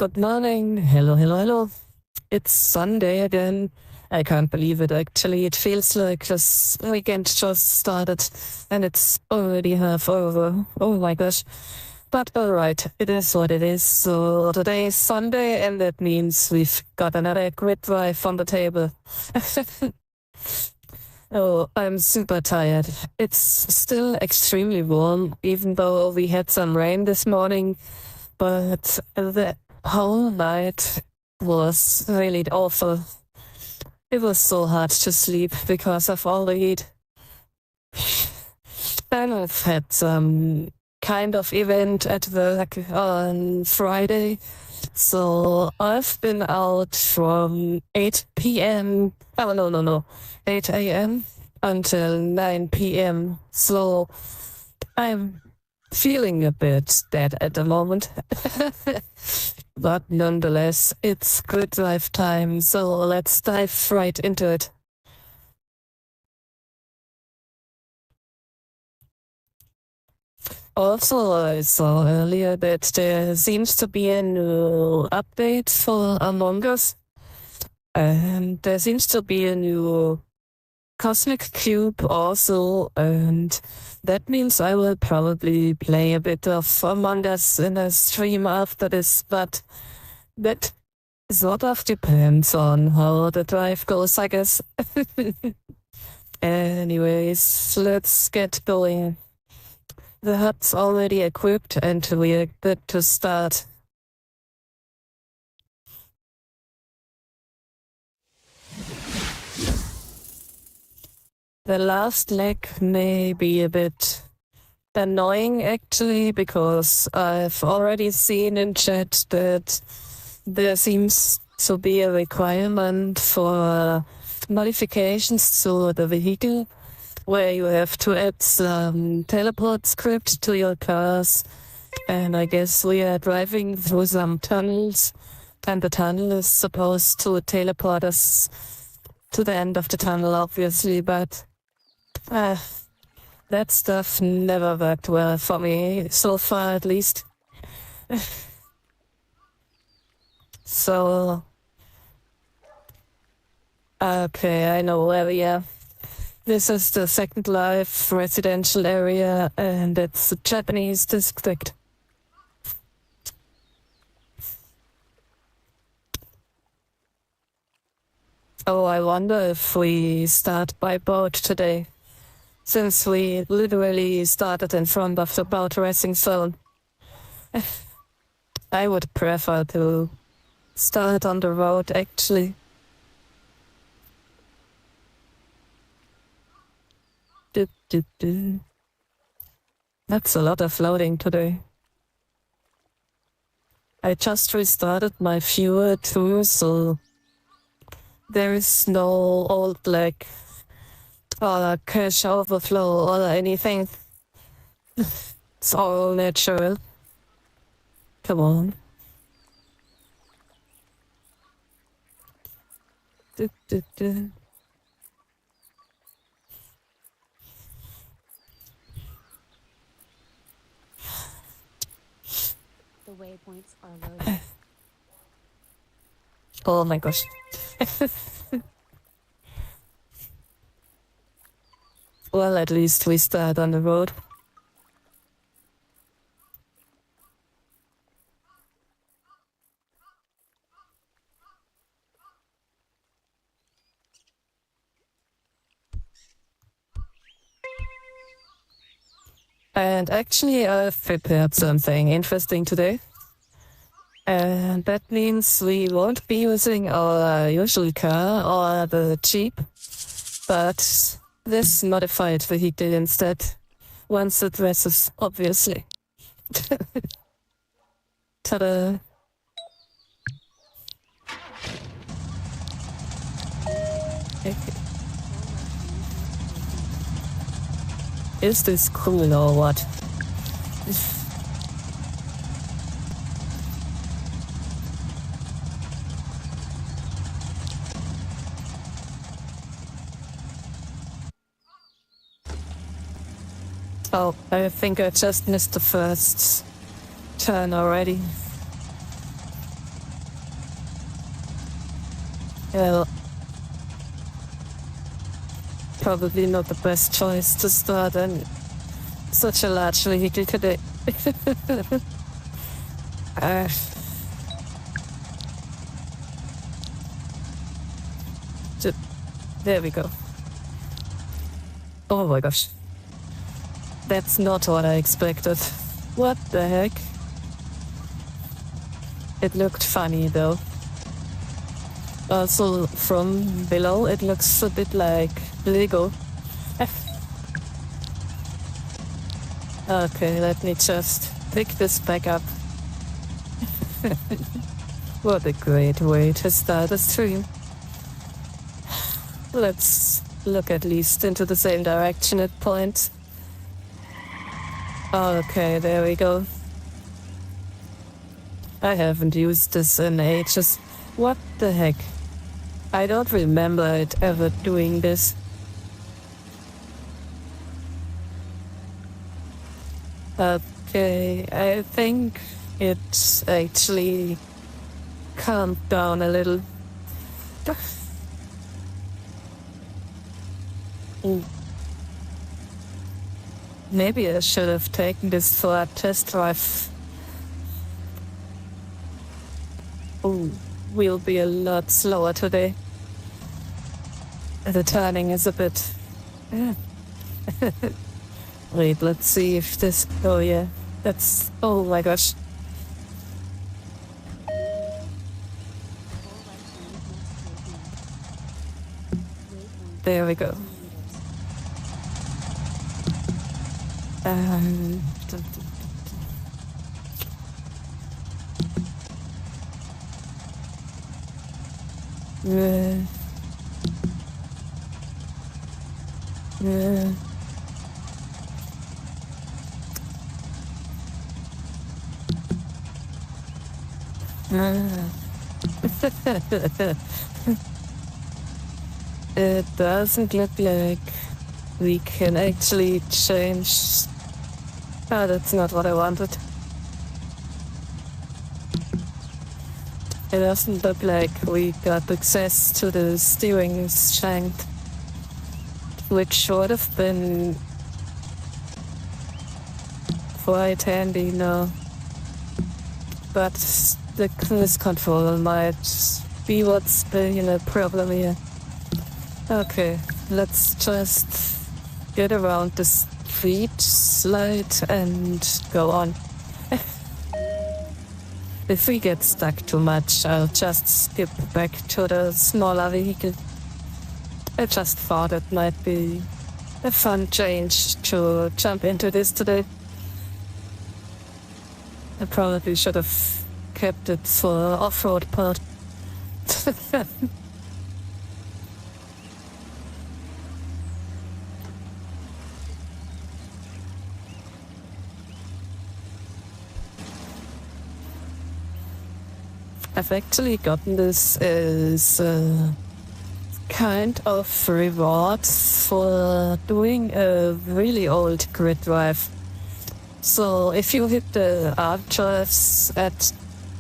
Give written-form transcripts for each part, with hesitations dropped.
Good morning. Hello, hello, hello. It's Sunday again. I can't believe it, actually. It feels like this weekend just started and it's already half over. Oh my gosh. But alright, it is what it is. So today is Sunday and that means we've got another grid drive on the table. Oh, I'm super tired. It's still extremely warm, even though we had some rain this morning. But the whole night was really awful. It was so hard to sleep because of all the heat. Then I've had some kind of event at work on Friday. So I've been out from 8 p.m. Oh, no. 8 a.m. until 9 p.m. So I'm feeling a bit dead at the moment. But nonetheless, it's good drive time, so let's dive right into it. Also, I saw earlier that there seems to be a new update for Among Us. And there seems to be a new Cosmic Cube also, and that means I will probably play a bit of Among Us in a stream after this, but that sort of depends on how the drive goes, I guess. Anyways, let's get going. The hut's already equipped and we're good to start. The last leg may be a bit annoying actually, because I've already seen in chat that there seems to be a requirement for modifications to the vehicle where you have to add some teleport script to your cars. And I guess we are driving through some tunnels and the tunnel is supposed to teleport us to the end of the tunnel, obviously, but that stuff never worked well for me, so far at least. So, okay, I know where we are. This is the Second Life residential area, and it's a Japanese district. Oh, I wonder if we start by boat today, since we literally started in front of the boat racing zone. I would prefer to start on the road, actually. That's a lot of loading today. I just restarted my viewer too, so there is no old lag or cache overflow or anything. It's all natural. Come on. The waypoints are loaded. Oh my gosh. Well, at least we start on the road. And actually, I've prepared something interesting today. And that means we won't be using our usual car or the Jeep, but this modified vehicle instead, once it dresses, obviously. Ta-da! Is this cool or what? Oh, I think I just missed the first turn already. Well, probably not the best choice to start on such a large vehicle today. uh, there we go. Oh my gosh. That's not what I expected. What the heck? It looked funny though. Also, from below, it looks a bit like Lego. Okay, let me just pick this back up. What a great way to start a stream. Let's look at least into the same direction at points. Okay, there we go. I haven't used this in ages. What the heck? I don't remember it ever doing this. Okay, I think it's actually calmed down a little. Ooh. Maybe I should have taken this for a test drive. Oh, we'll be a lot slower today. The turning is a bit... Wait, let's see if this... Oh yeah, that's... Oh my gosh. There we go. It doesn't look like we can actually change... Oh, that's not what I wanted. It doesn't look like we got access to the steering shank, which should have been quite handy now. But the cruise control might be what's been a problem here. Okay, let's just get around the street, slide, and go on. If we get stuck too much, I'll just skip back to the smaller vehicle. I just thought it might be a fun change to jump into this today. I probably should have kept it for off-road part. I've actually gotten this as a kind of reward for doing a really old grid drive. So if you hit the archives at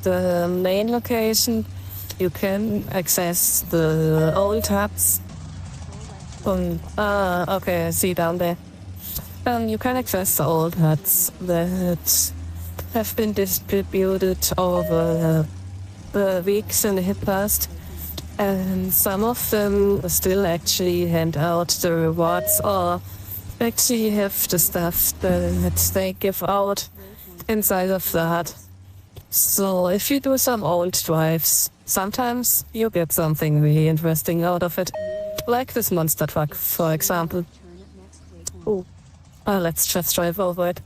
the main location, you can access the old hubs. Okay, I see down there. You can access the old huts that have been distributed over the weeks in the past, and some of them still actually hand out the rewards or actually have the stuff that they give out inside of the hut. So if you do some old drives, sometimes you get something really interesting out of it. Like this monster truck, for example. Oh, let's just drive over it.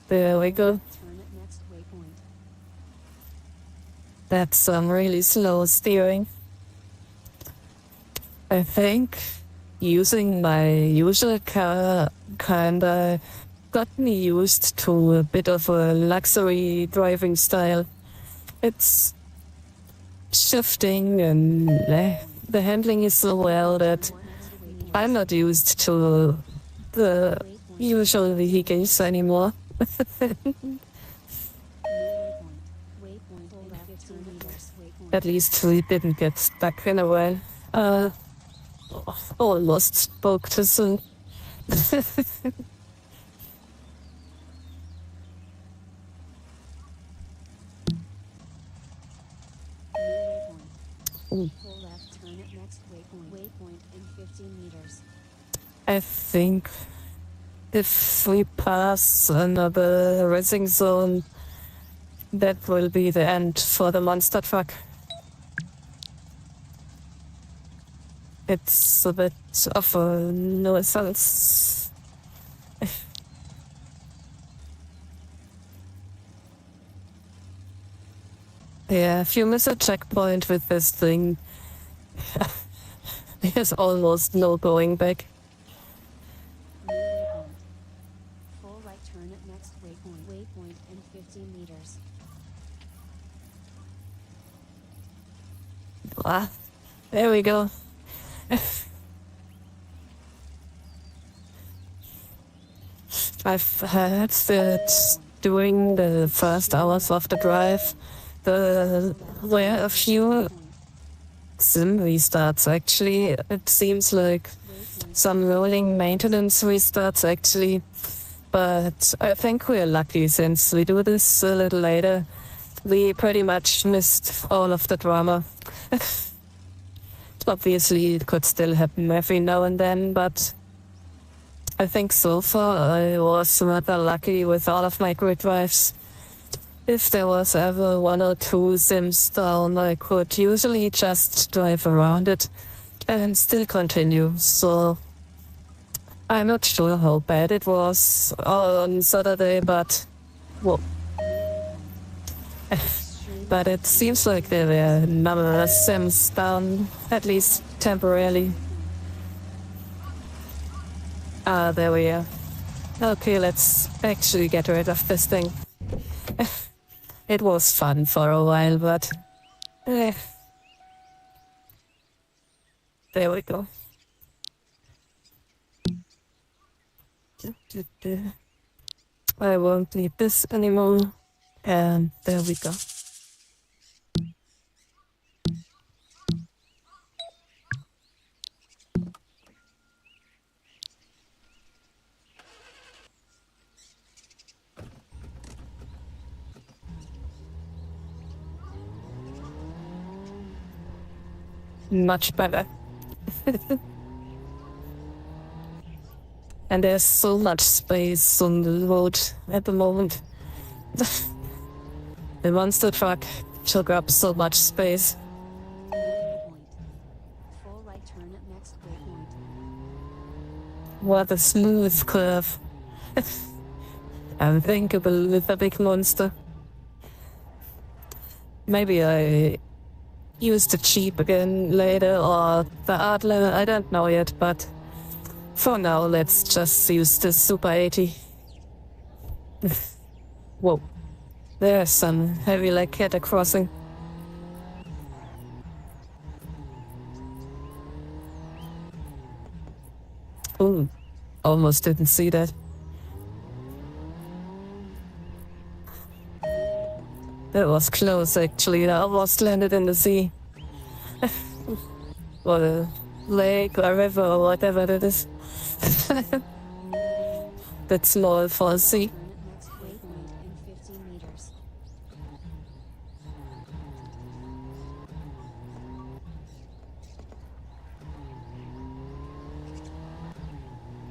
There we go. That's some really slow steering. I think using my usual car kinda got me used to a bit of a luxury driving style. It's shifting and the handling is so well that I'm not used to the usual vehicles anymore. At least we didn't get stuck in a while. Almost spoke too soon. Pull left, turn at next waypoint in 15 meters. I think if we pass another racing zone, that will be the end for the monster truck. It's a bit of a nuisance. Yeah, if you miss a checkpoint with this thing, there's almost no going back. Full right turn at next waypoint in 15 meters. Ah, there we go. I've heard that during the first hours of the drive, there were a few sim restarts actually. It seems like some rolling maintenance restarts actually. But I think we're lucky since we do this a little later. We pretty much missed all of the drama. Obviously, it could still happen every now and then, but I think so far I was rather lucky with all of my grid drives. If there was ever one or two sims down, I could usually just drive around it and still continue. So I'm not sure how bad it was on Saturday, but whoa. But it seems like there were numerous sims down, at least temporarily. Ah, there we are. Okay, let's actually get rid of this thing. It was fun for a while, but... there we go. I won't need this anymore. And there we go. Much better. And there's so much space on the road at the moment. The monster truck took up so much space. Full right turn at next waypoint. What a smooth curve. Unthinkable with a big monster. Maybe I use the Jeep again later or the Adler, I don't know yet, but for now let's just use the Super 80. Whoa, there's some heavy like cattle crossing. Ooh, almost didn't see that. That was close actually, I almost landed in the sea. Or a lake or river or whatever that is. That's small for a sea. Next waypoint in 15 meters.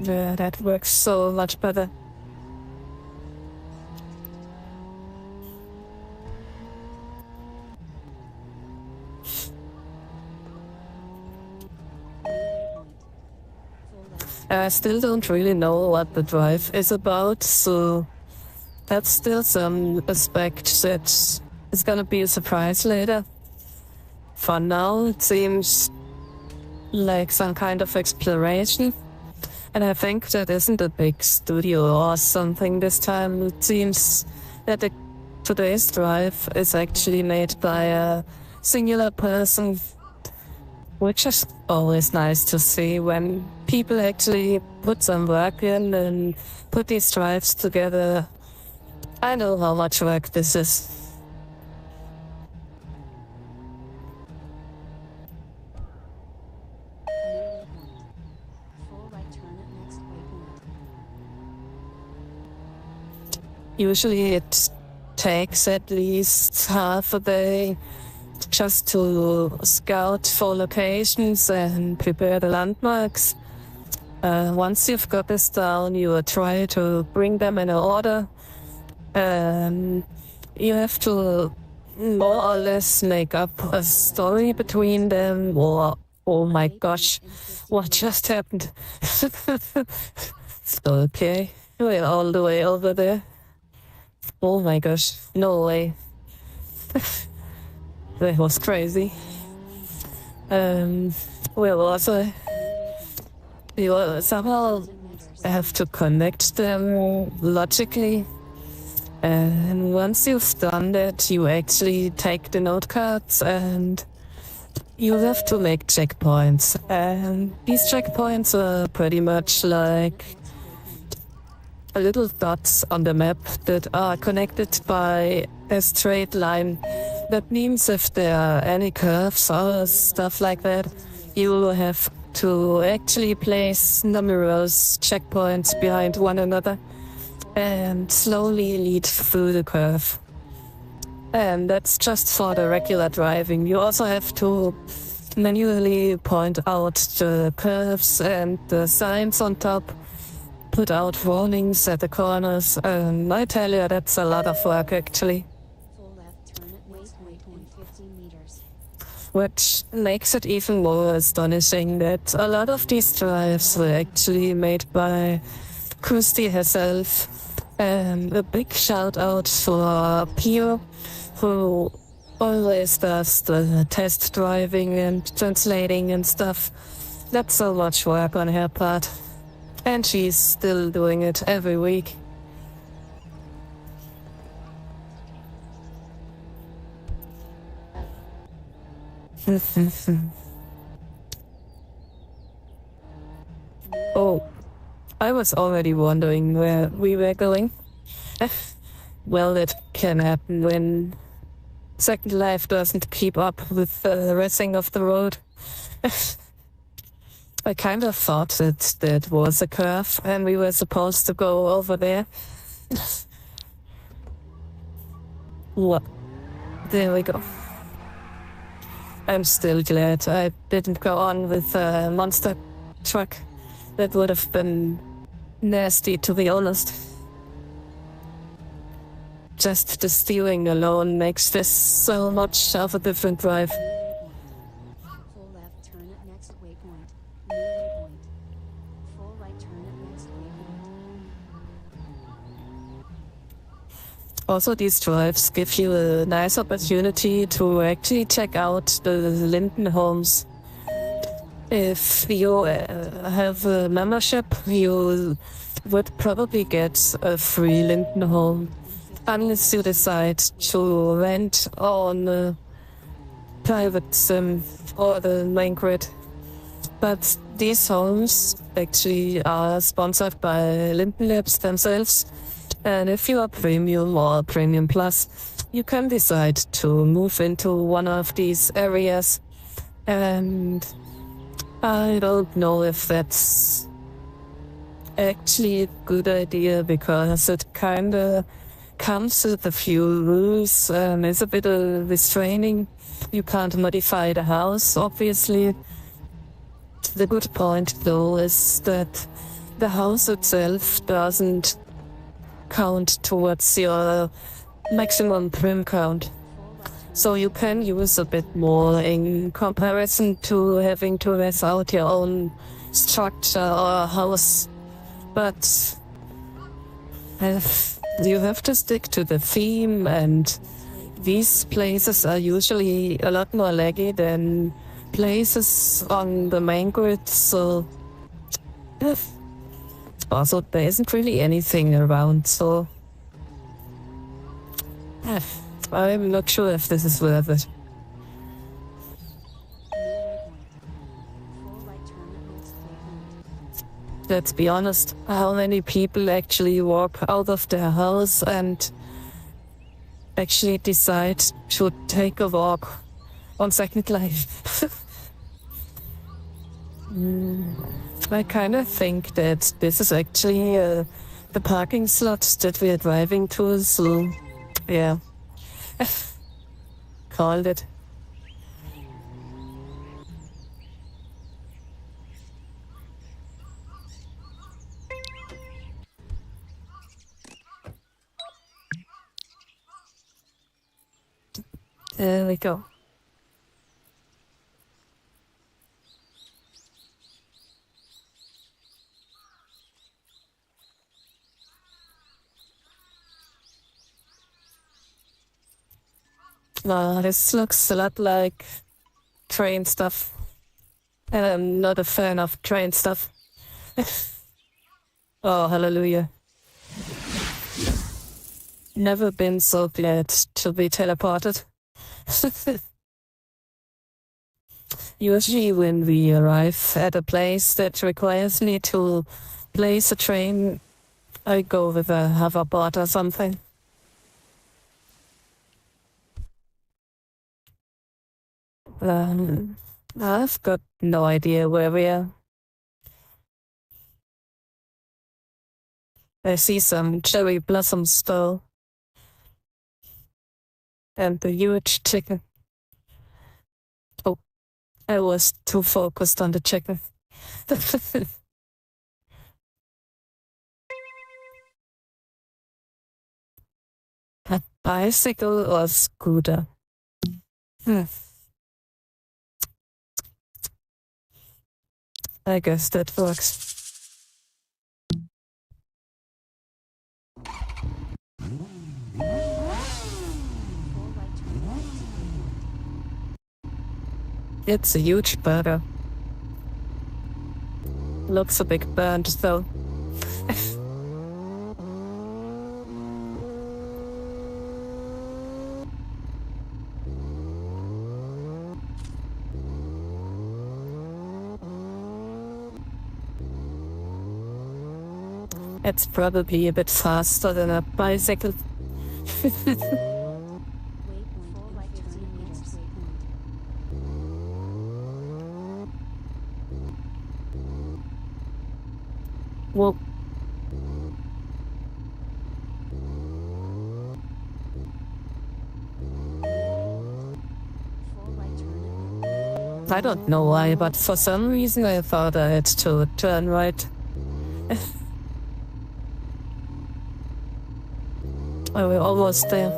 Yeah, that works so much better. I still don't really know what the drive is about, so that's still some aspect that is gonna be a surprise later. For now, it seems like some kind of exploration, and I think that isn't a big studio or something this time. It seems that today's drive is actually made by a singular person, which is always nice to see when people actually put some work in and put these drives together. I know how much work this is. Usually it takes at least half a day just to scout for locations and prepare the landmarks. Once you've got this down, you try to bring them in order. You have to more or less make up a story between them, or oh my gosh, what just happened? Okay, we're all the way over there. Oh my gosh, no way. That was crazy. We'll also you somehow have to connect them logically. And once you've done that, you actually take the note cards and you have to make checkpoints. And these checkpoints are pretty much like little dots on the map that are connected by a straight line. That means if there are any curves or stuff like that, you will have to actually place numerous checkpoints behind one another and slowly lead through the curve. And that's just for the regular driving. You also have to manually point out the curves and the signs on top, put out warnings at the corners, and I tell you, that's a lot of work actually. Full left turn at waypoint in 15 meters. Which makes it even more astonishing that a lot of these drives were actually made by Kirsty herself. And a big shout out for Pio, who always does the test driving and translating and stuff. That's so much work on her part. And she's still doing it every week. Oh, I was already wondering where we were going. Well, it can happen when Second Life doesn't keep up with the racing of the road. I kind of thought that was a curve and we were supposed to go over there. What? There we go. I'm still glad I didn't go on with a monster truck. That would have been nasty, to be honest. Just the steering alone makes this so much of a different drive. Full left turn at next waypoint. New waypoint. Full right turn at next waypoint. Also, these drives give you a nice opportunity to actually check out the Linden homes. If you have a membership, you would probably get a free Linden home, unless you decide to rent on the private sim or the main grid. But these homes actually are sponsored by Linden Labs themselves. And if you are premium or premium plus, you can decide to move into one of these areas. And I don't know if that's actually a good idea, because it kinda comes with a few rules and is a bit restraining. You can't modify the house, obviously. The good point though is that the house itself doesn't count towards your maximum prim count. So you can use a bit more in comparison to having to rest out your own structure or house. But you have to stick to the theme, and these places are usually a lot more laggy than places on the main grid, so also there isn't really anything around, so I'm not sure if this is worth it. Full right turn at next waypoint. Let's be honest, how many people actually walk out of their house and actually decide to take a walk on Second Life? I kind of think that this is actually the parking slots that we're driving to, so yeah. Called it. There we go. This looks a lot like train stuff. And I'm not a fan of train stuff. Oh, hallelujah. Never been so glad to be teleported. Usually when we arrive at a place that requires me to place a train, I go with a hoverboard or something. I've got no idea where we are. I see some cherry blossoms though. And the huge chicken. Oh, I was too focused on the chicken. A bicycle or scooter? I guess that works. It's a huge burger. Looks a bit burnt though. It's probably a bit faster than a bicycle. Whoa. I don't know why, but for some reason I thought I had to turn right. Oh, we're almost there.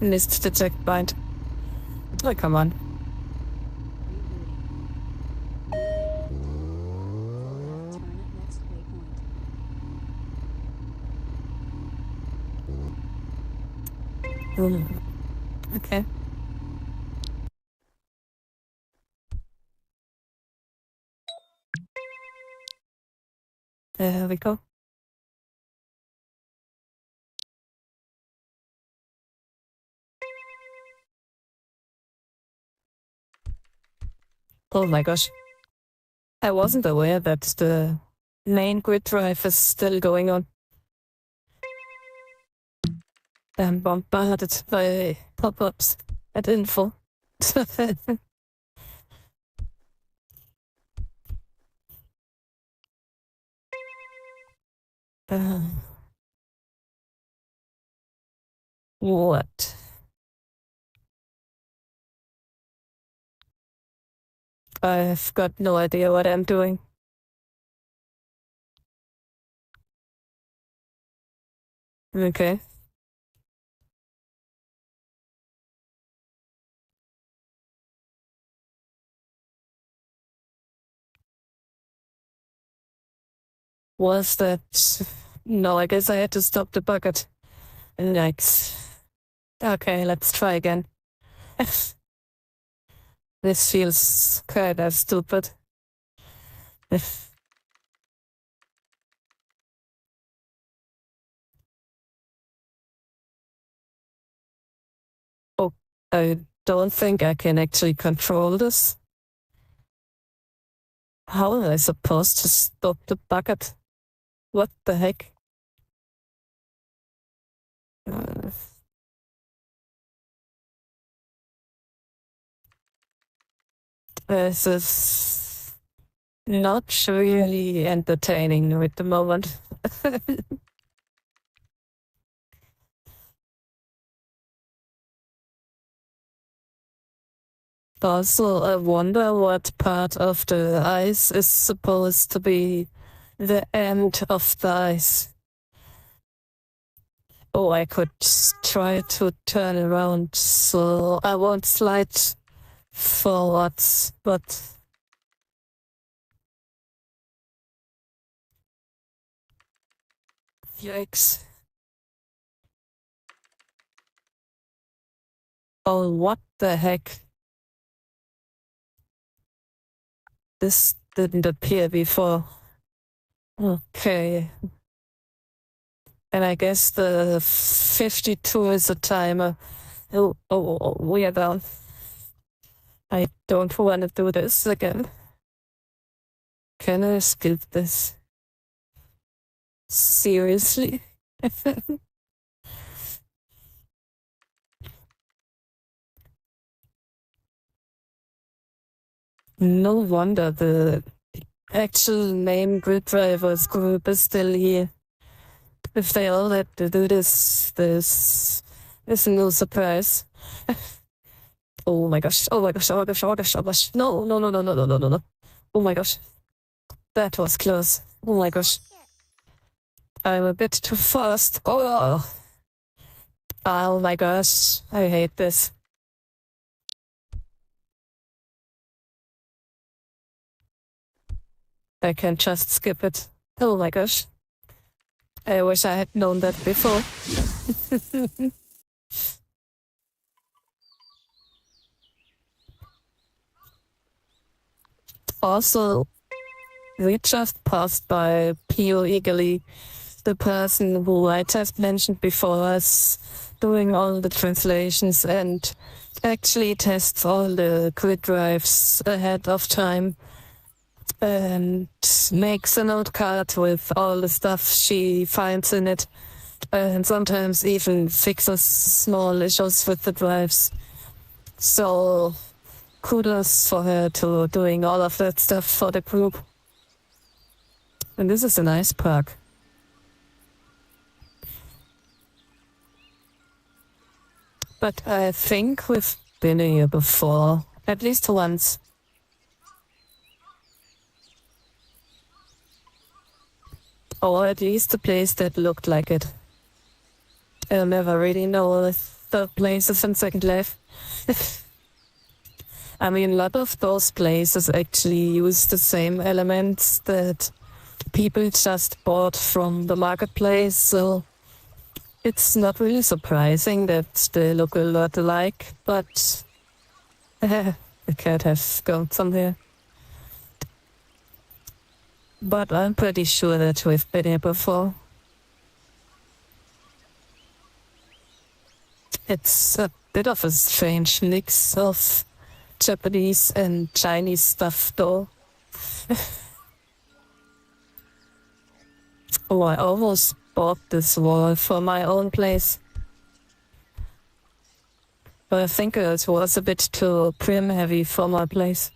Missed the checkpoint. Oh, come on. Okay. There we go. Oh my gosh. I wasn't aware that the main grid drive is still going on. I'm bombarded by pop-ups at info. What? I've got no idea what I'm doing. Okay. Was that... No, I guess I had to stop the bucket. Yikes. Okay, let's try again. This feels kinda stupid. Oh, I don't think I can actually control this. How am I supposed to stop the bucket? What the heck? This is not really entertaining at the moment. Also, I wonder what part of the ice is supposed to be the end of the ice. Oh, I could try to turn around so I won't slide forwards, but yikes. Oh, what the heck? This didn't appear before. Okay. And I guess the 52 is a timer. Oh, we are down. I don't want to do this again. Can I skip this? Seriously? No wonder the actual name Grid Drivers group is still here. If they all had to do this is no surprise. Oh my gosh, oh my gosh, oh my gosh, oh my gosh, oh my gosh. No, no, no, no, no, no, no, no, no. Oh my gosh. That was close. Oh my gosh. I'm a bit too fast. Oh my gosh. I hate this. I can just skip it. Oh my gosh. I wish I had known that before. Also, we just passed by Pio Eagerly, the person who I just mentioned before us, doing all the translations and actually tests all the grid drives ahead of time and makes a note card with all the stuff she finds in it and sometimes even fixes small issues with the drives. So kudos for her to doing all of that stuff for the group. And this is a nice park. But I think we've been here before, at least once. Or at least a place that looked like it. I'll never really know if the places in Second Life. I mean, a lot of those places actually use the same elements that people just bought from the marketplace, so it's not really surprising that they look a lot alike, but the cat has gone somewhere. But I'm pretty sure that we've been here before. It's a bit of a strange mix of Japanese and Chinese stuff, though. Oh, I almost bought this wall for my own place. But I think it was a bit too prim heavy for my place.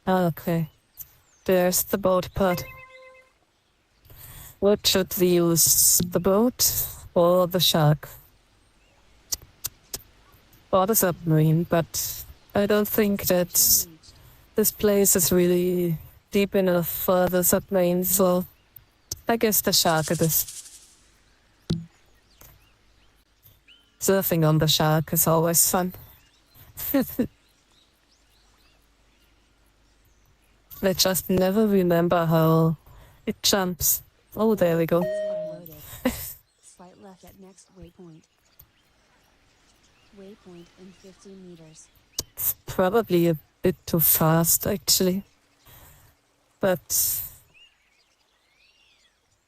Okay, there's the boat part. What should we use, the boat or the shark? Or the submarine, but I don't think that this place is really deep enough for the submarine, so I guess the shark it is. Surfing on the shark is always fun. I just never remember how it jumps. Oh, there we go. Slight left at next waypoint. Waypoint in 15 meters. It's probably a bit too fast, actually. But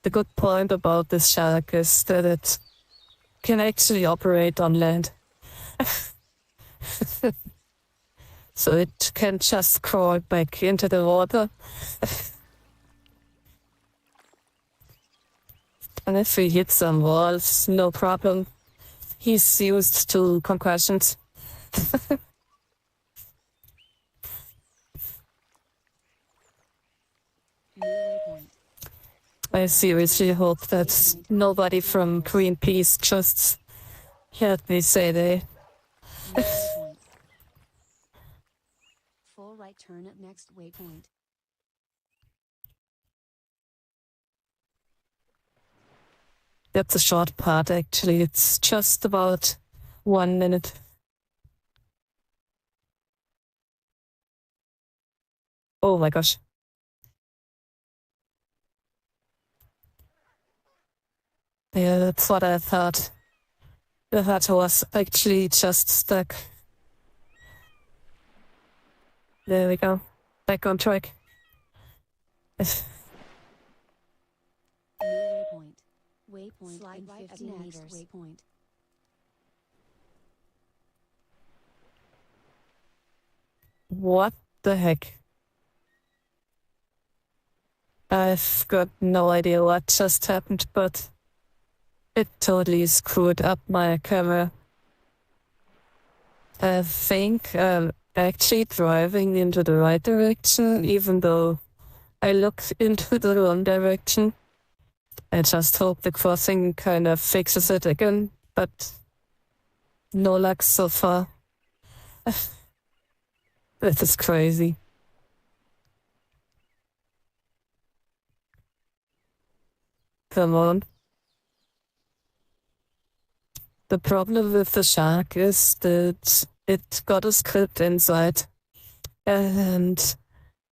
the good point about this shark is that it can actually operate on land. So it can just crawl back into the water. And if he hits some walls, no problem. He's used to concussions. New waypoint. I seriously hope that nobody from Greenpeace just heard me say they. New waypoint. Full right turn at next waypoint. That's a short part, actually. It's just about 1 minute. Oh my gosh. Yeah, that's what I thought. The hut was actually just stuck. There we go. Back on track. New waypoint. Waypoint slide in right 50 meters. Waypoint. What the heck? I've got no idea what just happened, but it totally screwed up my camera. I think I'm actually driving into the right direction, even though I looked into the wrong direction. I just hope the crossing kind of fixes it again, but no luck so far. This is crazy. Come on. The problem with the shark is that it got a script inside. And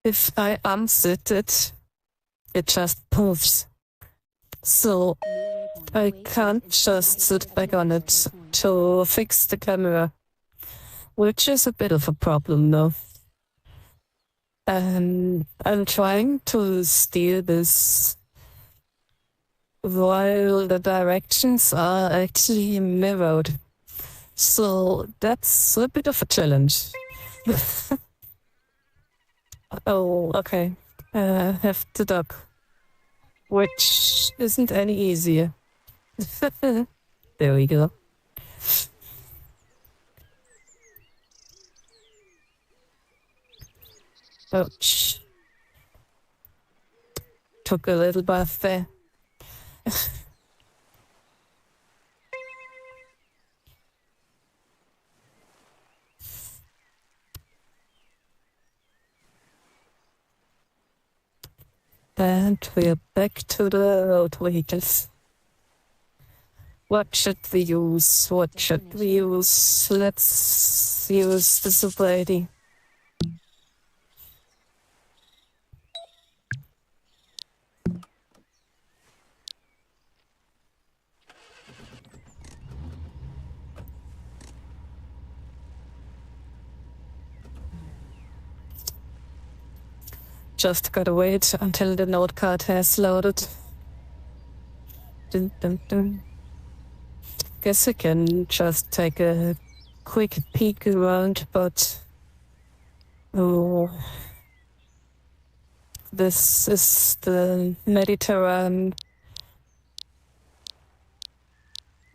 if I unzip it, it just poofs. So I can't just sit back on it to fix the camera, which is a bit of a problem though. And I'm trying to steer this while the directions are actually mirrored. So that's a bit of a challenge. Oh, okay. I have to duck, which isn't any easier. There we go. Ouch. Took a little bath there. And we're back to the road vehicles. What should we use? What should we use? Let's use the super lady. Just gotta wait until the note card has loaded. Dun, dun, dun. Guess I can just take a quick peek around, but oh, this is the Mediterranean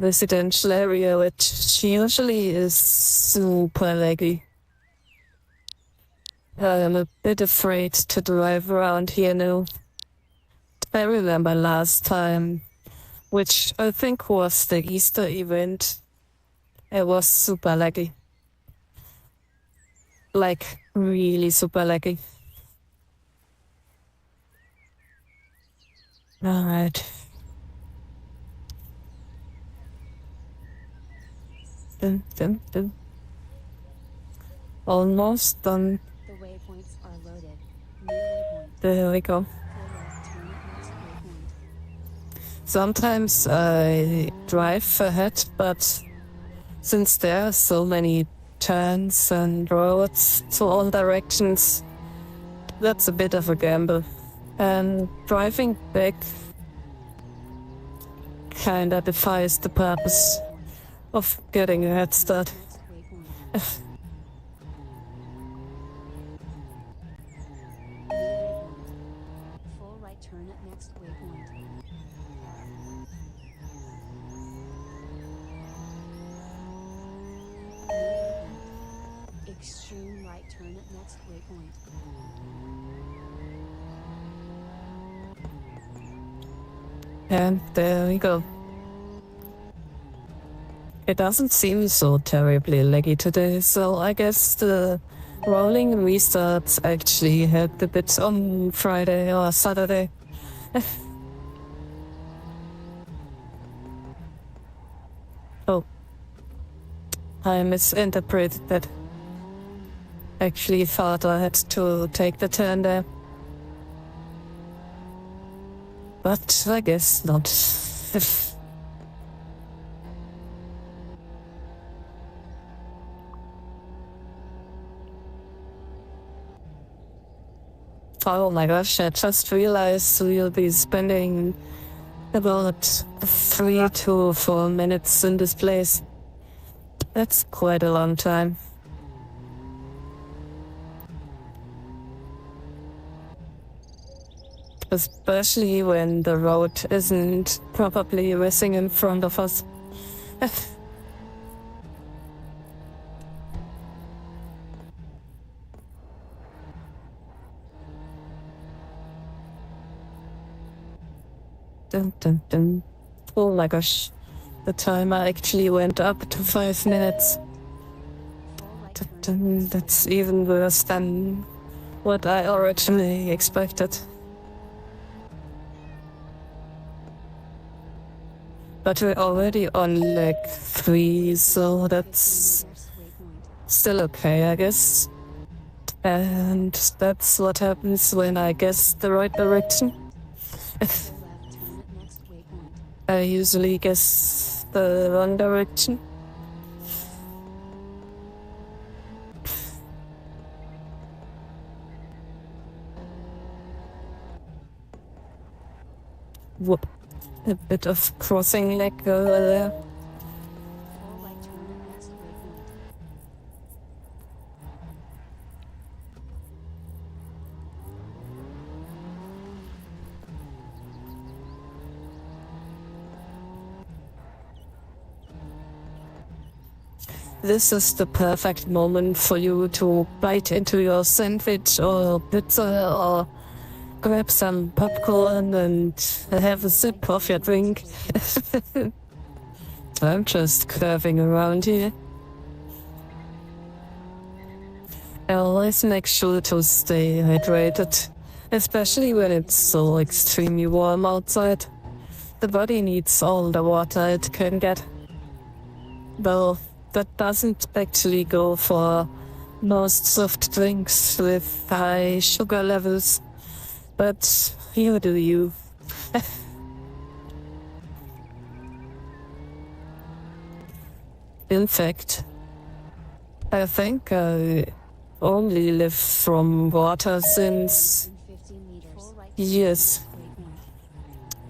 residential area, which usually is super laggy. I'm a bit afraid to drive around here now. I remember last time, which I think was the Easter event, it was super laggy. Like, really super laggy. Alright. Dun, dun, dun. Almost done. The waypoints are loaded. New waypoint. There we go. Full left turn at next waypoint. Sometimes I drive ahead, but since there are so many turns and roads to all directions, that's a bit of a gamble. And driving back kinda defies the purpose of getting a head start. Next waypoint. turn at next waypoint. Extreme right turn at next waypoint. And there we go. It doesn't seem so terribly laggy today, so I guess the rolling restarts actually helped a bit on Friday or Saturday. Oh. I misinterpreted that. Actually thought I had to take the turn there. But I guess not. Oh my gosh, I just realized we'll be spending about 3 to 4 minutes in this place. That's quite a long time. Especially when the road isn't probably racing in front of us. Dun, dun, dun. Oh my gosh, the timer actually went up to 5 minutes. Dun, dun. That's even worse than what I originally expected. But we're already on leg 3, so that's still okay, I guess. And that's what happens when I guess the right direction. I usually guess the wrong direction. Whoop. A bit of crossing leg over there. This is the perfect moment for you to bite into your sandwich or pizza or grab some popcorn and have a sip of your drink. I'm just curving around here. I always make sure to stay hydrated, especially when it's so extremely warm outside. The body needs all the water it can get. Well, that doesn't actually go for most soft drinks with high sugar levels. But you do you. In fact, I think I only live from water since years.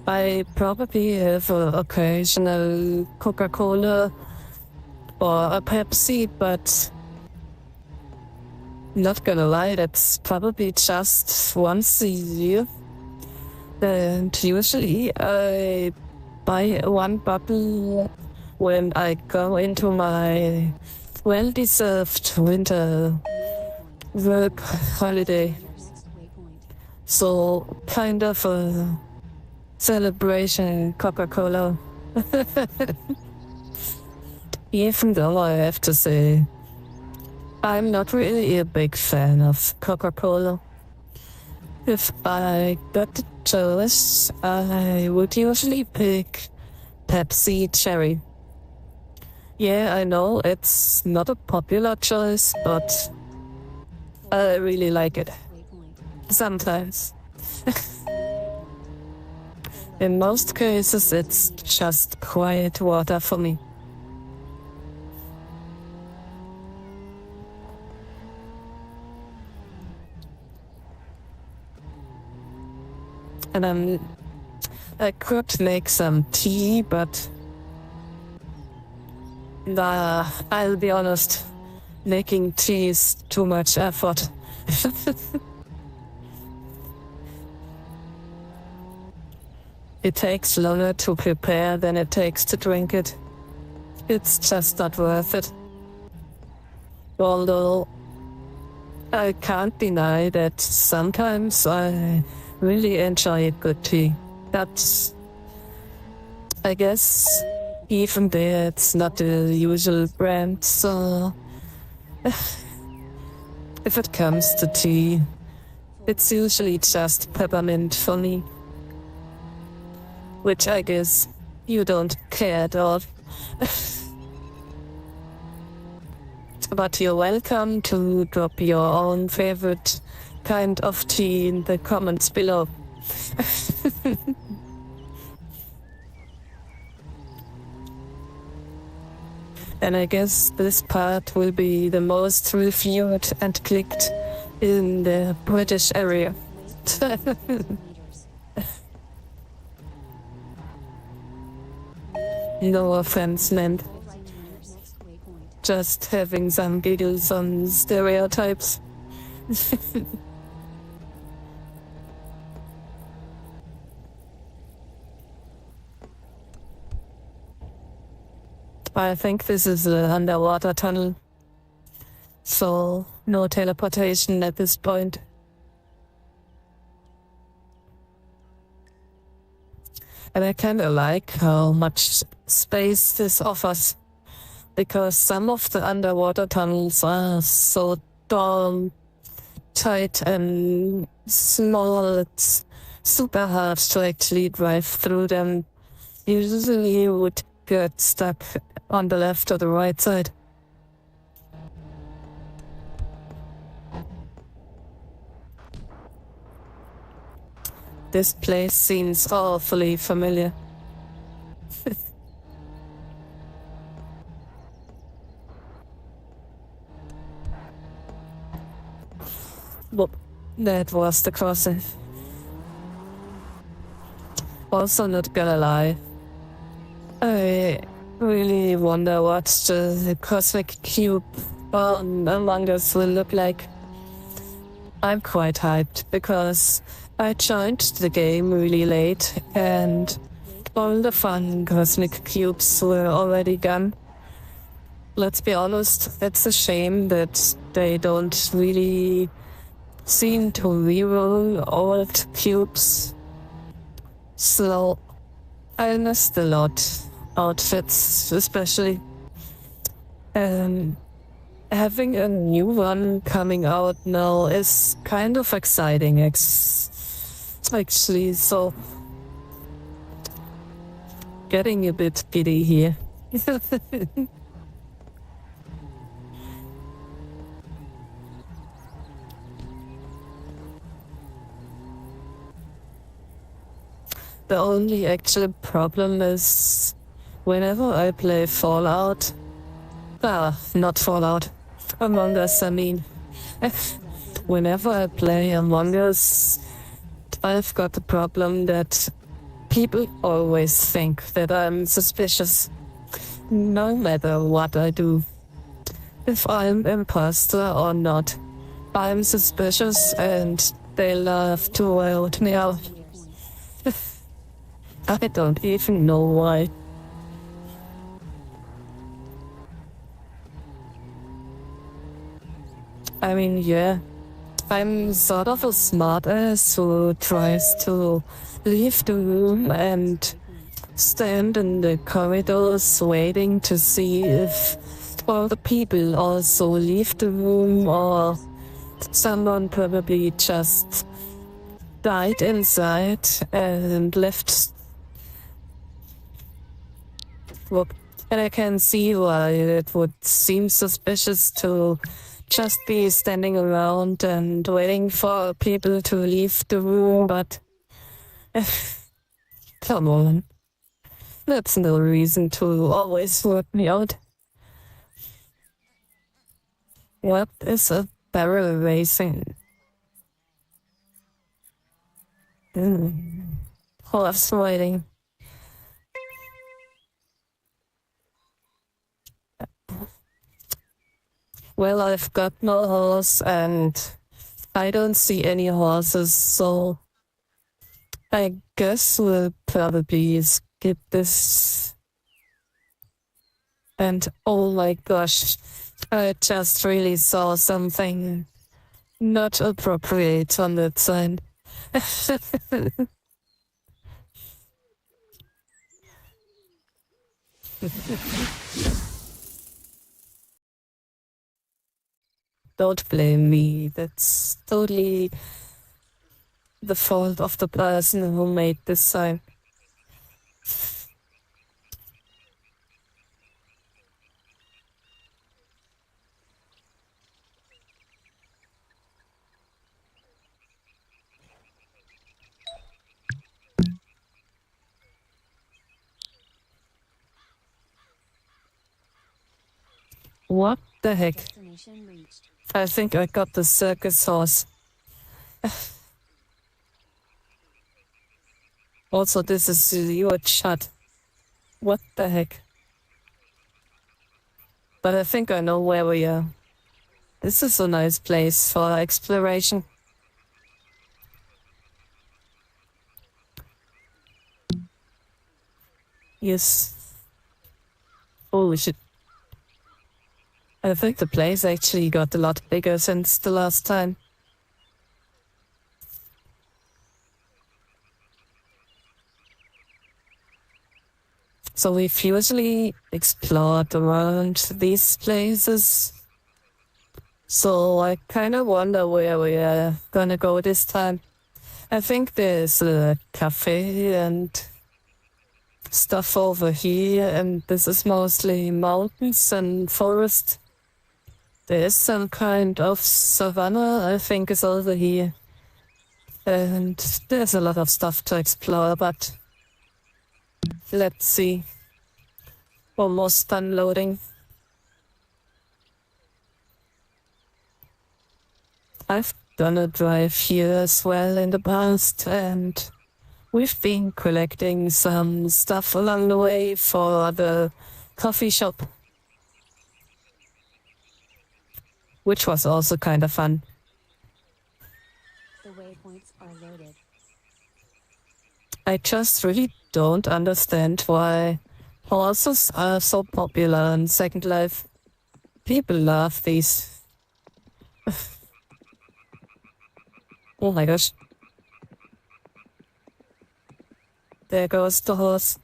I probably have an occasional Coca-Cola or a Pepsi, but not gonna lie, that's probably just once a year. And usually I buy one bottle when I go into my well-deserved winter work holiday. So kind of a celebration Coca-Cola. Even though I have to say, I'm not really a big fan of Coca-Cola. If I got the choice, I would usually pick Pepsi Cherry. Yeah, I know it's not a popular choice, but I really like it. Sometimes. In most cases, it's just quiet water for me. And I could make some tea, but nah, I'll be honest, making tea is too much effort. it takes longer to prepare than it takes to drink it. It's just not worth it. Although I can't deny that sometimes I really enjoy good tea. That's, I guess, even there it's not the usual brand, so if it comes to tea, it's usually just peppermint for me. Which I guess you don't care at all. But you're welcome to drop your own favorite kind of tea in the comments below. And I guess this part will be the most reviewed and clicked in the British area. No offense meant. Just having some giggles on stereotypes. I think this is an underwater tunnel, so no teleportation at this point. And I kinda like how much space this offers, because some of the underwater tunnels are so darn tight and small, it's super hard to actually drive through them. Usually you would get stuck on the left or the right side. This place seems awfully familiar. Well, that was the crossing. Also, not gonna lie, I really wonder what the cosmic cube on Among Us will look like. I'm quite hyped because I joined the game really late and all the fun cosmic cubes were already gone. Let's be honest, it's a shame that they don't really seem to reroll old cubes. So I missed a lot. Outfits especially. And having a new one coming out now is kind of exciting actually, so getting a bit giddy here. The only actual problem is whenever I play Fallout, not Fallout, Among Us, I mean. Whenever I play Among Us, I've got the problem that people always think that I'm suspicious, no matter what I do. If I'm imposter or not, I'm suspicious and they love to wild me out. I don't even know why. I mean, yeah, I'm sort of a smartass who tries to leave the room and stand in the corridors waiting to see if all the people also leave the room or someone probably just died inside and left. Look, and I can see why it would seem suspicious to just be standing around and waiting for people to leave the room, but come on. That's no reason to always work me out. What is a barrel racing? Horse riding. Well, I've got no horse and I don't see any horses, so I guess we'll probably skip this. And oh my gosh, I just really saw something not appropriate on that sign. Don't blame me. That's totally the fault of the person who made this sign. What the heck? Destination reached. I think I got the circus horse. Also, this is your shot. What the heck? But I think I know where we are. This is a nice place for exploration. Yes. Holy shit. I think the place actually got a lot bigger since the last time. So we've usually explored around these places. So I kind of wonder where we are gonna go this time. I think there's a cafe and stuff over here, and this is mostly mountains and forest. There's some kind of savanna, I think, is over here. And there's a lot of stuff to explore, but let's see. Almost unloading. I've done a drive here as well in the past, and we've been collecting some stuff along the way for the coffee shop, which was also kind of fun. The waypoints are loaded. I just really don't understand why horses are so popular in Second Life. People love these. Oh my gosh. There goes the horse.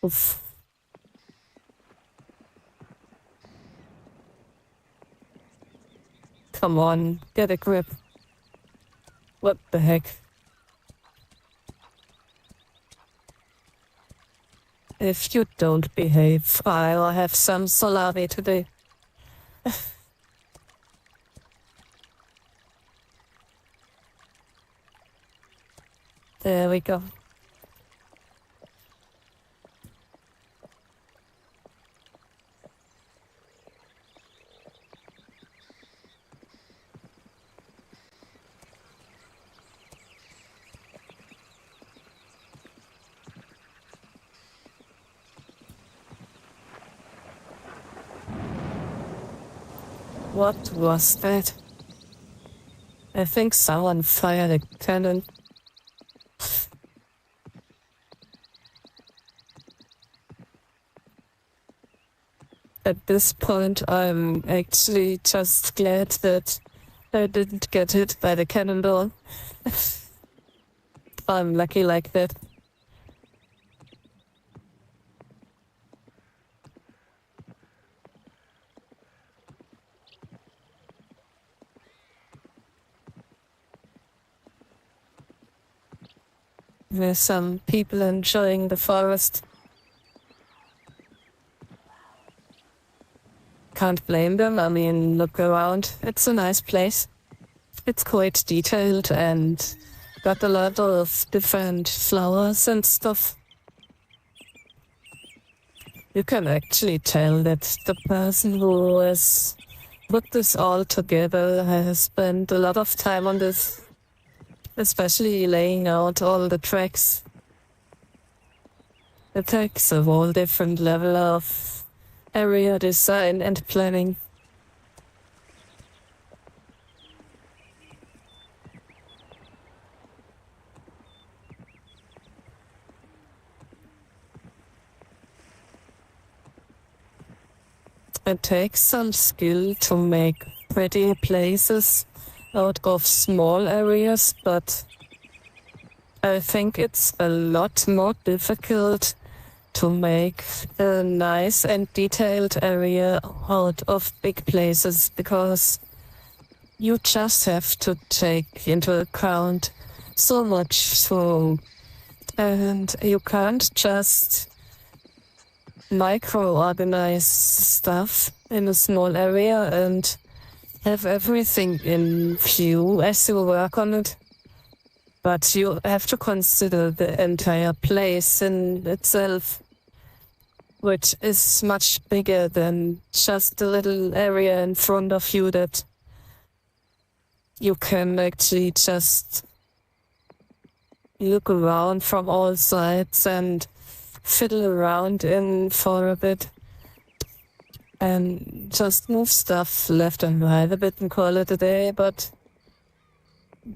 Oof. Come on, get a grip. What the heck? If you don't behave, I'll have some salami today. There we go. What was that? I think someone fired a cannon. At this point, I'm actually just glad that I didn't get hit by the cannonball. I'm lucky like that. There's some people enjoying the forest. Can't blame them. I mean, look around. It's a nice place. It's quite detailed and got a lot of different flowers and stuff. You can actually tell that the person who has put this all together has spent a lot of time on this, especially laying out all the tracks. It takes a whole different level of area design and planning. It takes some skill to make pretty places out of small areas, but I think it's a lot more difficult to make a nice and detailed area out of big places, because you just have to take into account so much, and you can't just micro-organize stuff in a small area and have everything in view as you work on it. But you have to consider the entire place in itself, which is much bigger than just the little area in front of you that you can actually just look around from all sides and fiddle around in for a bit and just move stuff left and right a bit and call it a day. But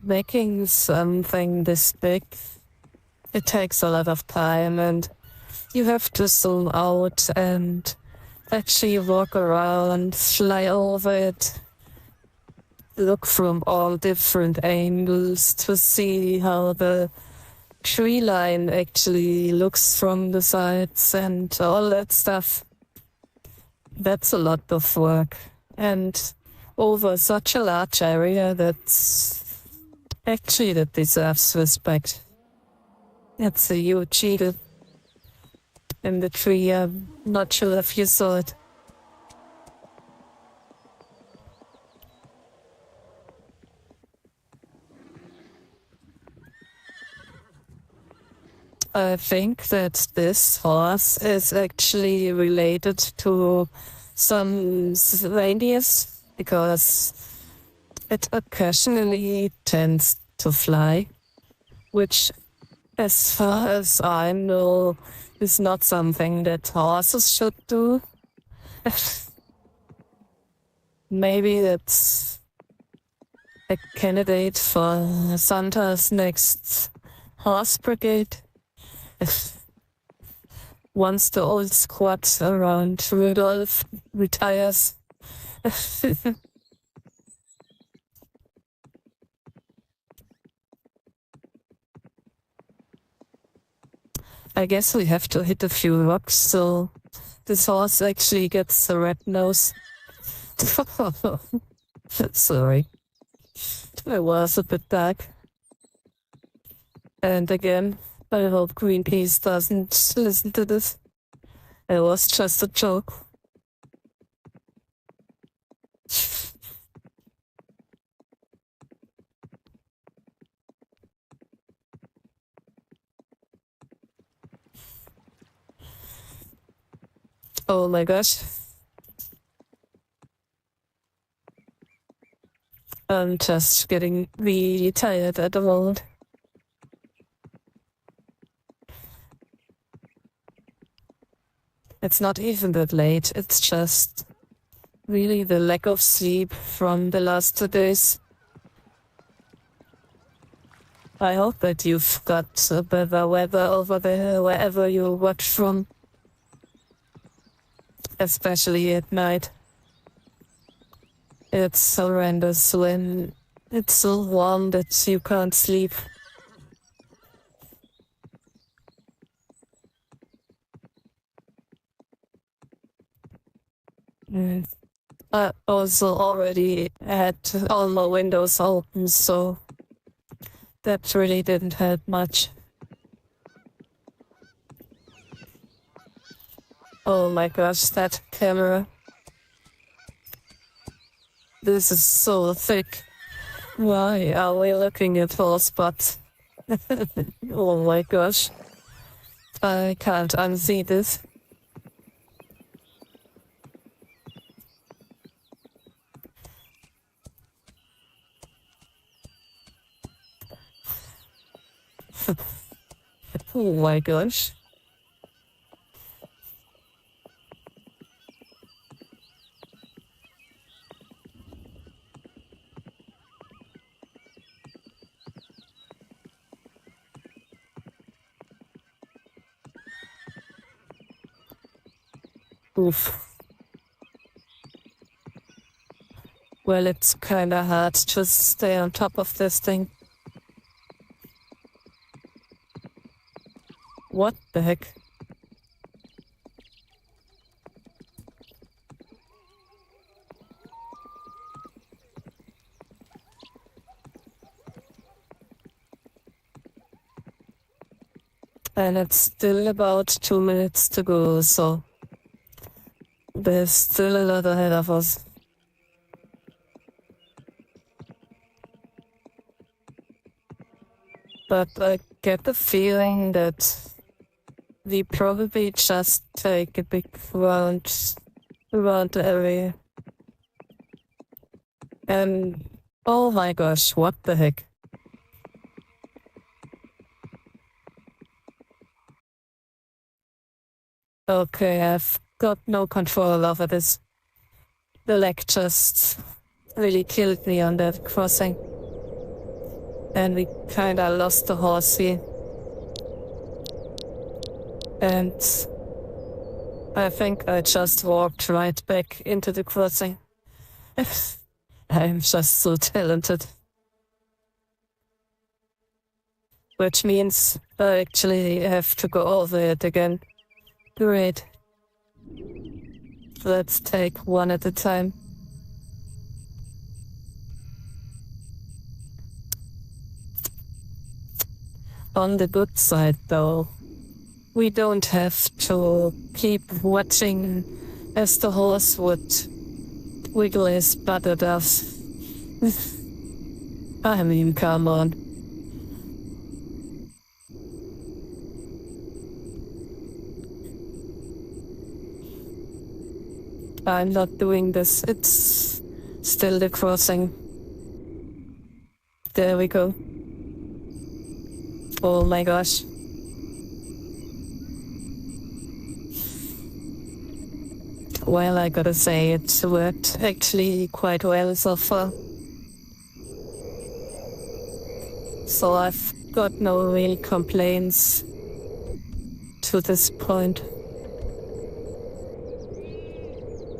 making something this big, it takes a lot of time, and you have to zoom out and actually walk around, fly over it, look from all different angles to see how the tree line actually looks from the sides and all that stuff. That's a lot of work, and over such a large area that deserves respect. That's a huge eagle in the tree. I'm not sure if you saw it. I think that this horse is actually related to some reindeers, because it occasionally tends to fly, which, as far as I know, is not something that horses should do. Maybe that's a candidate for Santa's next horse brigade. Once the old squad around Rudolph retires. I guess we have to hit a few rocks so this horse actually gets a red nose. Sorry. I was a bit dark. And again, I hope Greenpeace doesn't listen to this. It was just a joke. Oh my gosh. I'm just getting really tired at the moment. It's not even that late, it's just really the lack of sleep from the last 2 days. I hope that you've got better weather over there, wherever you watch from. Especially at night. It's horrendous when it's so warm that you can't sleep. I also already had all my windows open, so that really didn't help much. Oh my gosh, that camera. This is so thick. Why are we looking at four spots? Oh my gosh. I can't unsee this. Oh my gosh. Oof. Well, it's kinda hard to stay on top of this thing. What the heck? And it's still about 2 minutes to go, so there's still a lot ahead of us. But I get the feeling that we probably just take a big round around the area. And oh my gosh, what the heck? Okay, I've got no control over this. The leg just really killed me on that crossing. And we kinda lost the horse here. And I think I just walked right back into the crossing. I'm just so talented. Which means I actually have to go over it again. Great. Let's take one at a time. On the good side, though, we don't have to keep watching as the horse would wiggle his butt at us. I mean, come on. I'm not doing this. It's still the crossing. There we go. Oh my gosh. Well, I gotta say, it worked actually quite well so far. So I've got no real complaints to this point.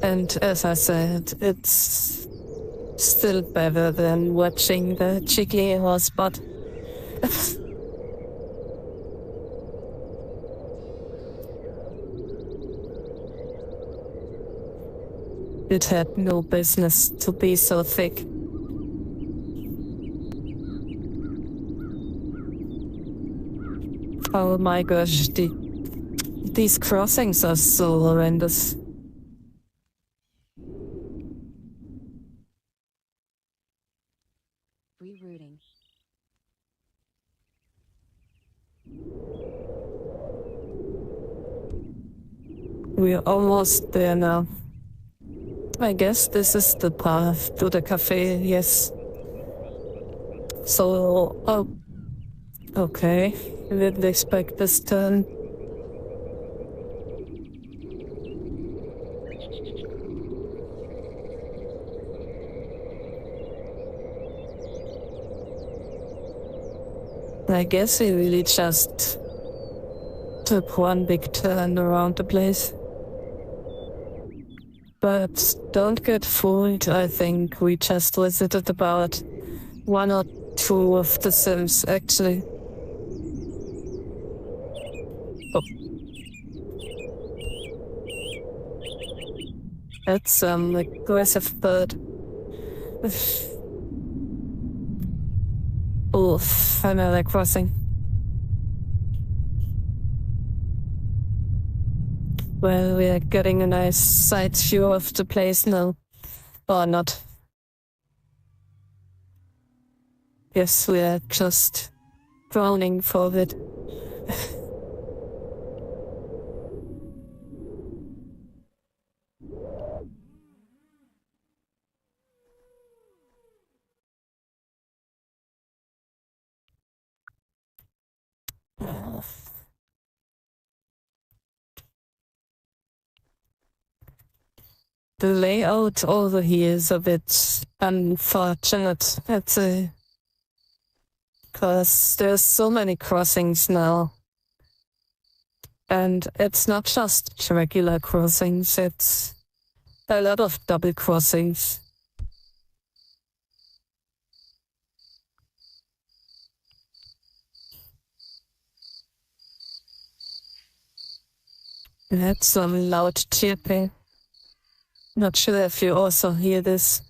And as I said, it's still better than watching the cheeky horse butt. It had no business to be so thick. Oh my gosh, these crossings are so horrendous. Rerouting. We're almost there now. I guess this is the path to the cafe, yes. So, oh, okay. I didn't expect this turn. I guess he really just took one big turn around the place. But don't get fooled, I think we just visited about 1 or 2 of the Sims, actually. Oh. That's aggressive bird. Oof, another crossing. Well, we are getting a nice side view of the place now. Or not. Yes, we are just drowning for it. The layout over here is a bit unfortunate, I'd say. Because there's so many crossings now. And it's not just regular crossings, it's a lot of double crossings. That's some loud chirping. Not sure if you also hear this.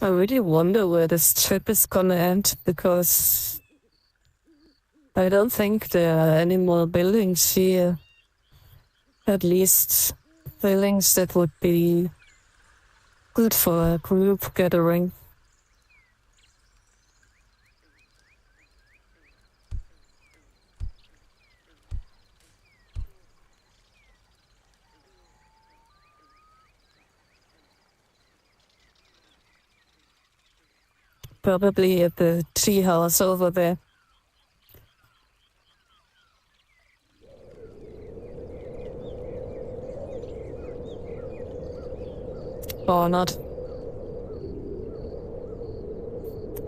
I really wonder where this trip is gonna end, because I don't think there are any more buildings here. At least buildings that would be good for a group gathering. Probably at the tea house over there. Or not.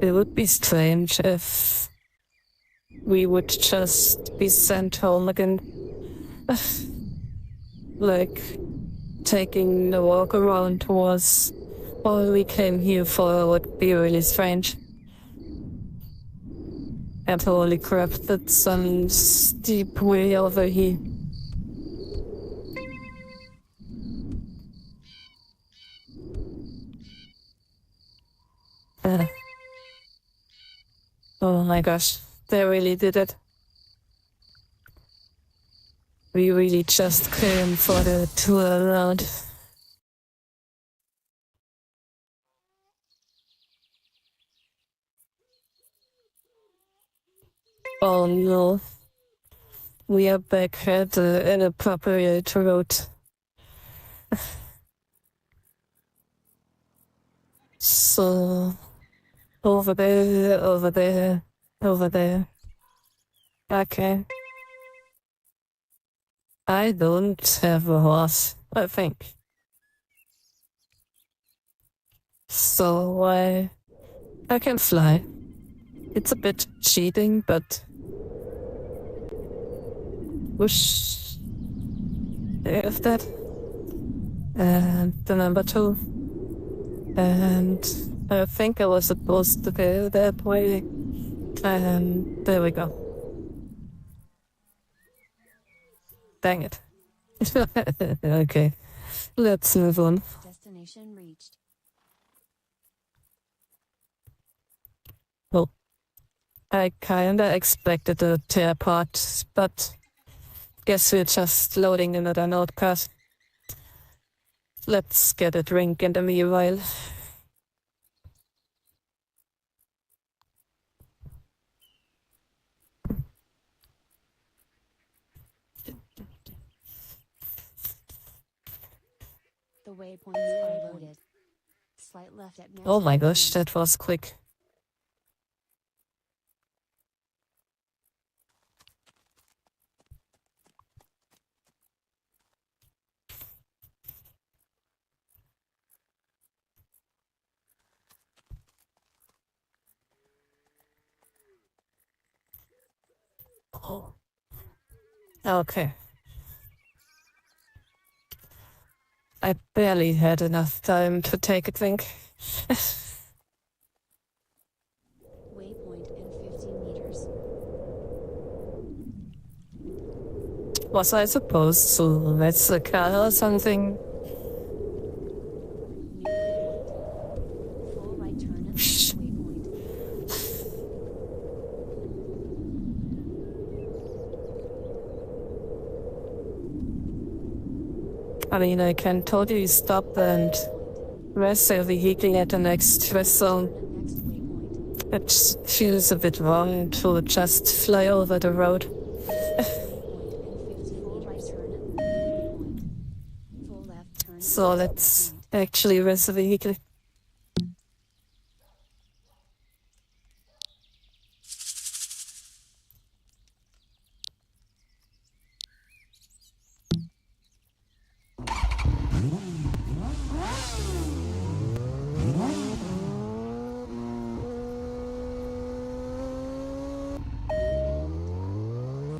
It would be strange if we would just be sent home again. Like, taking the walk around was all we came here for would be really strange. And holy crap, that's some steep way over here. Oh my gosh, they really did it. We really just came for the tour around. Oh no. We are back at the inappropriate road. So, over there, over there, over there. Okay. I don't have a horse, I think. So I can fly. It's a bit cheating, but whoosh. There's that. And the number 2. And I think I was supposed to go that way. And there we go. Dang it. Okay, let's move on. Destination reached. Well, I kinda expected a tear part, but guess we're just loading another notepad. Let's get a drink in the meanwhile. The waypoints are loaded. Slight left at next. Oh my gosh, that was quick. Oh. Okay. I barely had enough time to take a drink. Waypoint in 15 meters. Was I supposed to miss the car or something? New waypoint. Full right turn at next waypoint. I mean, I can totally stop and rest the vehicle at the next rest zone. Next waypoint. It feels a bit wrong to just fly over the road. Full right turn at waypoint. Full left turn at So next let's waypoint. actually raise the vehicle.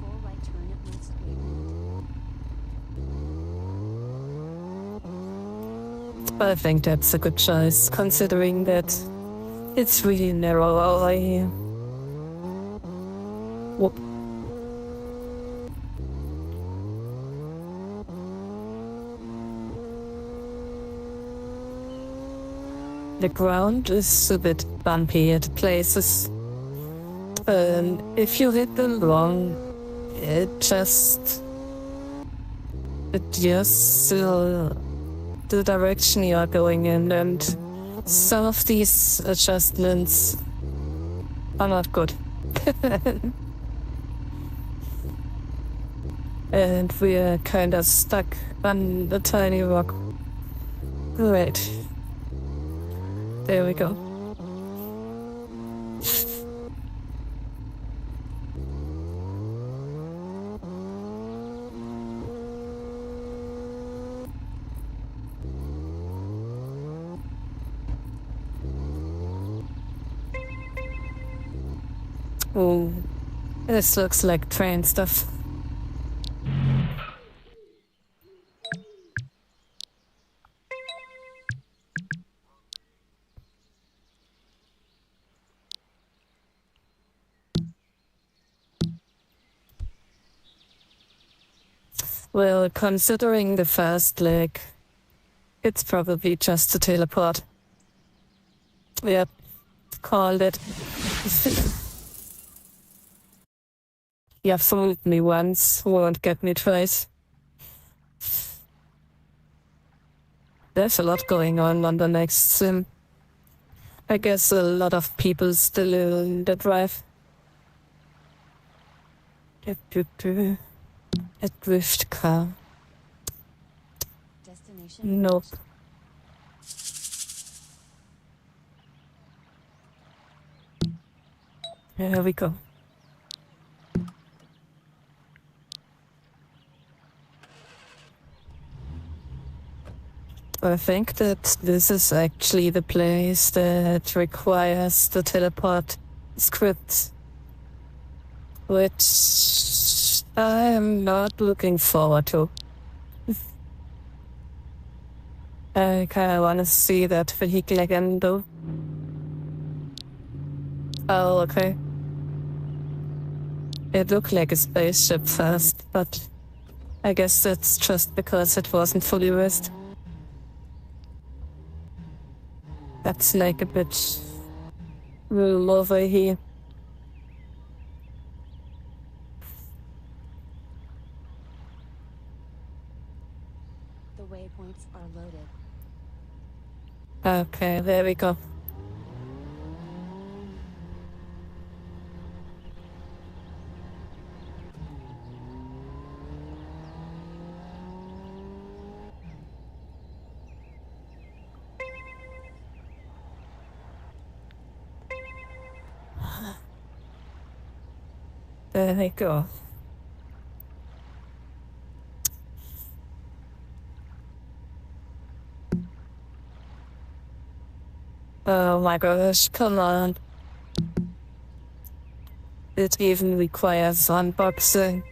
Full right turn at next waypoint. But I think that's a good choice, considering that it's really narrow over here. Whoop. The ground is a bit bumpy at places. If you hit them wrong, it just adjusts the direction you are going in, and some of these adjustments are not good. And we are kind of stuck on a tiny rock. Great. There we go. Oh, this looks like train stuff. Well, considering the first leg, it's probably just a teleport. Yep, called it. You fooled me once, won't get me twice. There's a lot going on the next sim. I guess a lot of people still in the drive. A drift car. Destination. Nope. Here we go. I think that this is actually the place that requires the teleport script, which I am not looking forward to. I kind of want to see that vehicle again, though. Oh, okay. It looked like a spaceship first, but I guess that's just because it wasn't fully raised. That's like a bit room over here. The waypoints are loaded. Okay, there we go. There we go. Oh my gosh, come on. It even requires unboxing.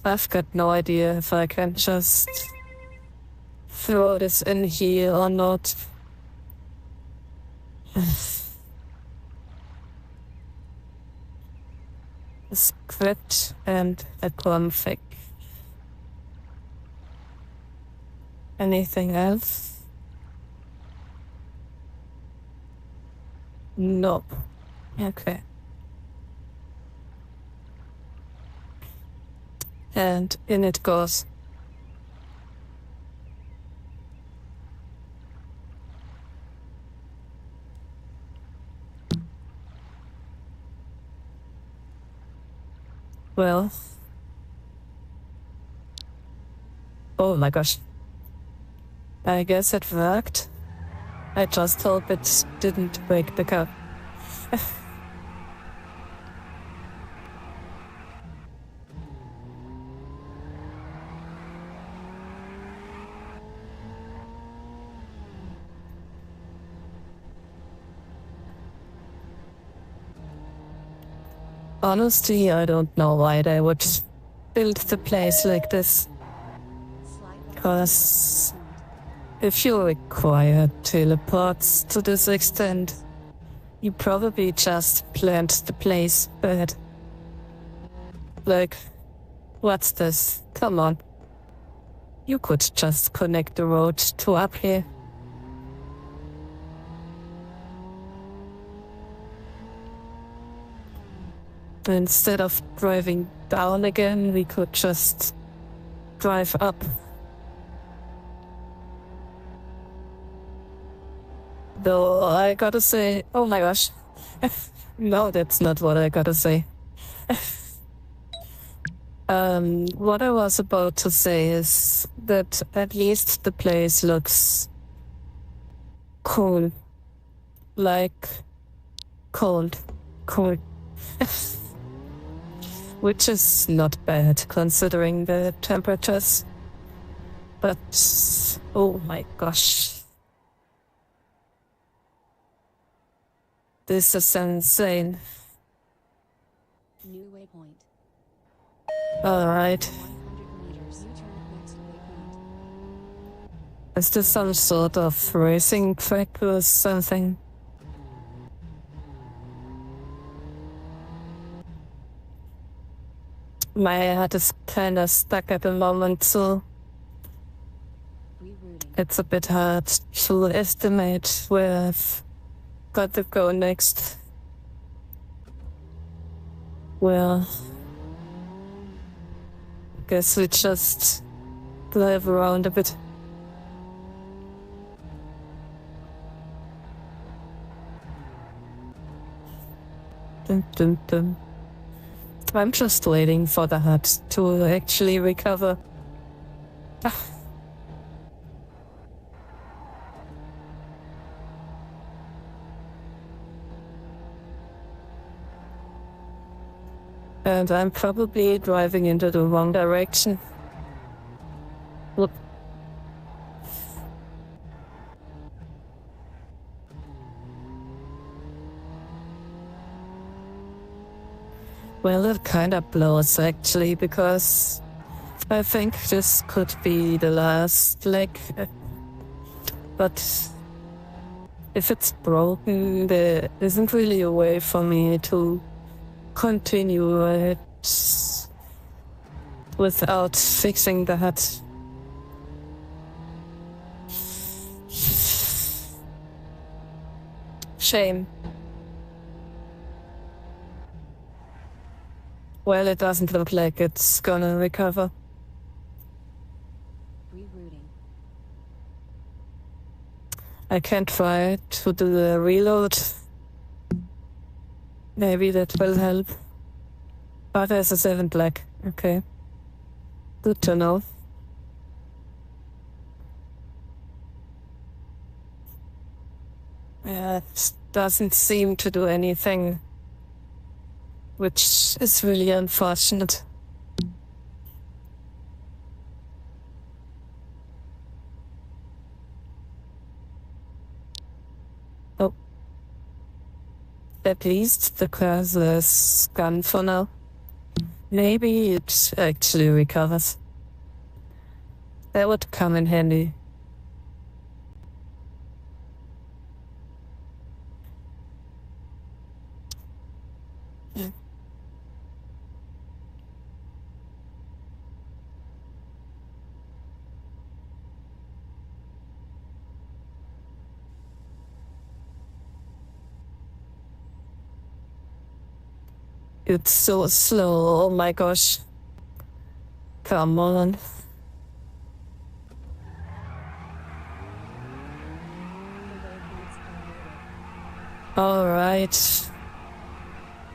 I've got no idea if I can just throw this in here or not. A script and a config. Anything else? Nope. Okay. And in it goes. Well. Oh my gosh. I guess it worked. I just hope it didn't break the car. Honestly, I don't know why they would build the place like this. Because if you require teleports to this extent, you probably just planned the place bad. Like, what's this? Come on. You could just connect the road to up here. Instead of driving down again, we could just drive up. Though I gotta say, oh my gosh. No, that's not what I gotta say. What I was about to say is that at least the place looks cool. Like cold. Cool. Which is not bad considering the temperatures. But oh my gosh. This is insane. New waypoint. Alright. 100 meters. U-turn at next waypoint. Is this some sort of racing track or something? My head is kinda stuck at the moment, so Rerouting. it's a bit hard to estimate where I've got to go next. Well, guess we just drive around a bit. Dum, dum, dum. I'm just waiting for the hut to actually recover. And I'm probably driving into the wrong direction. Look. Well, it kind of blows actually, because I think this could be the last leg. But if it's broken, there isn't really a way for me to continue it without fixing the hut. Shame. Well, it doesn't look like it's gonna recover. Rerouting. I can try to do the reload. Maybe that will help. Oh, there's a 7 black. Okay. Good to know. Yeah, it doesn't seem to do anything, which is really unfortunate. Oh. At least the cursor is gone for now. Maybe it actually recovers. That would come in handy. It's so slow, oh my gosh. Come on. Alright.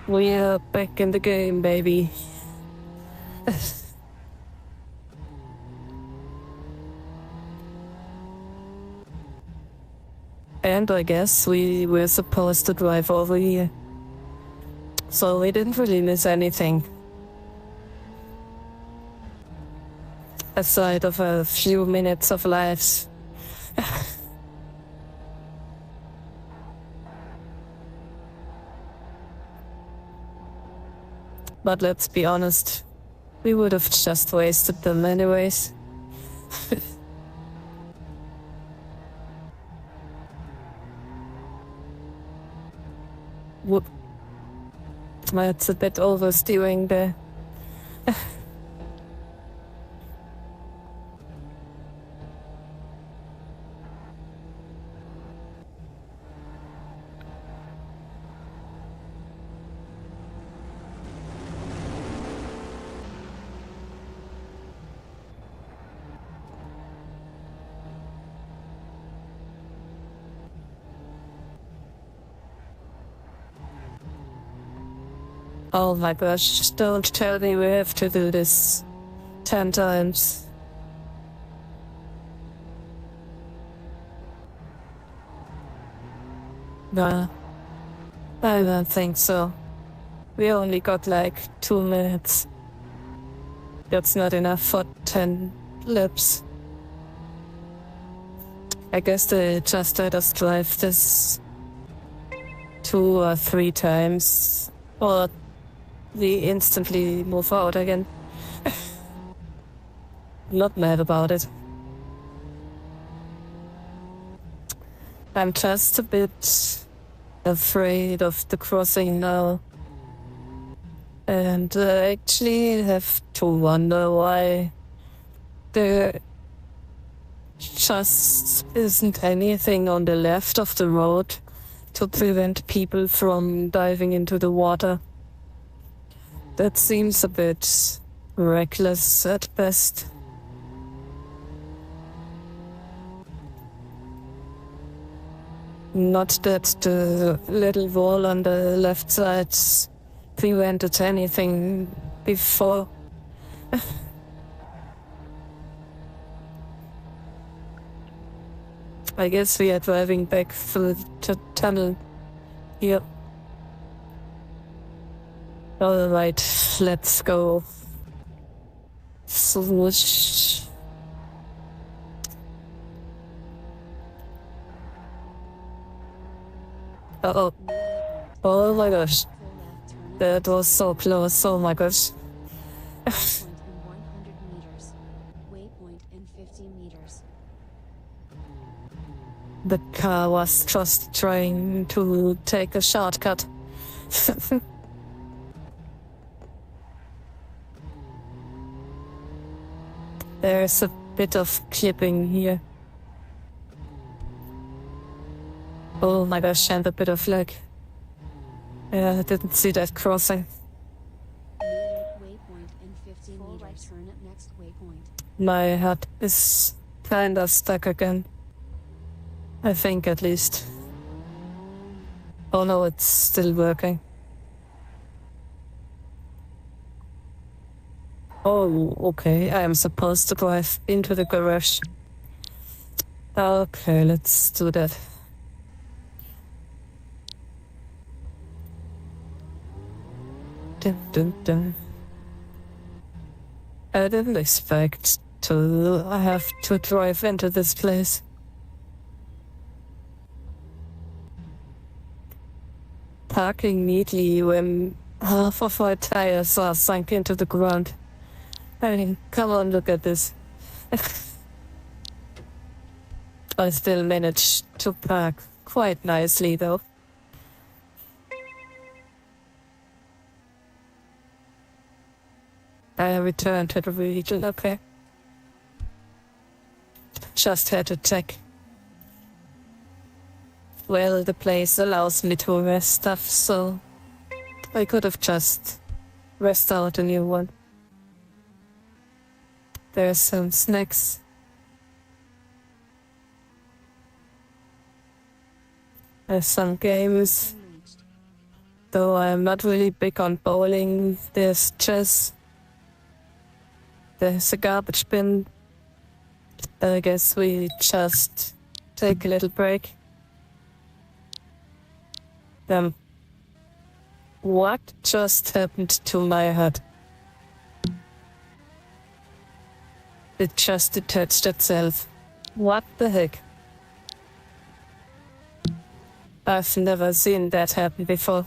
We are back in the game, baby. And I guess we were supposed to drive over here. So we didn't really miss anything. Aside of a few minutes of lives. But let's be honest, we would have just wasted them anyways. Whoop. That's a bit oversteering there. Oh my gosh, don't tell me we have to do this 10 times. Nah, I don't think so. We only got like 2 minutes. That's not enough for 10 laps. I guess they just let us drive this 2 or 3 times. Or we instantly move out again. Not mad about it. I'm just a bit afraid of the crossing now. And I actually have to wonder why there just isn't anything on the left of the road to prevent people from diving into the water. That seems a bit reckless at best. Not that the little wall on the left side prevented anything before. I guess we are driving back through the tunnel here. Alright, let's go. Swoosh. Uh-oh. Oh my gosh. That was so close, oh my gosh. Waypoint in 100 meters. Waypoint in 50 meters. The car was just trying to take a shortcut. There's a bit of clipping here. Oh my gosh, and a bit of lag. Yeah, I didn't see that crossing. Waypoint in 50 meters. Right turn at next waypoint. My head is kinda stuck again. I think at least. Oh no, it's still working. Oh, okay, I am supposed to drive into the garage. Okay, let's do that. Dun, dun, dun. I didn't expect to have to drive into this place. Parking neatly when half of our tires are sunk into the ground. I mean, come on, look at this. I still managed to park quite nicely though. I returned to the region, okay. Just had to check. Well, the place allows me to rest stuff, so I could have just rest out a new one. There's some snacks. There's some games. Though I'm not really big on bowling, there's chess. there's a garbage bin. I guess we just take a little break. What just happened to my head? It just detached itself. What the heck? I've never seen that happen before.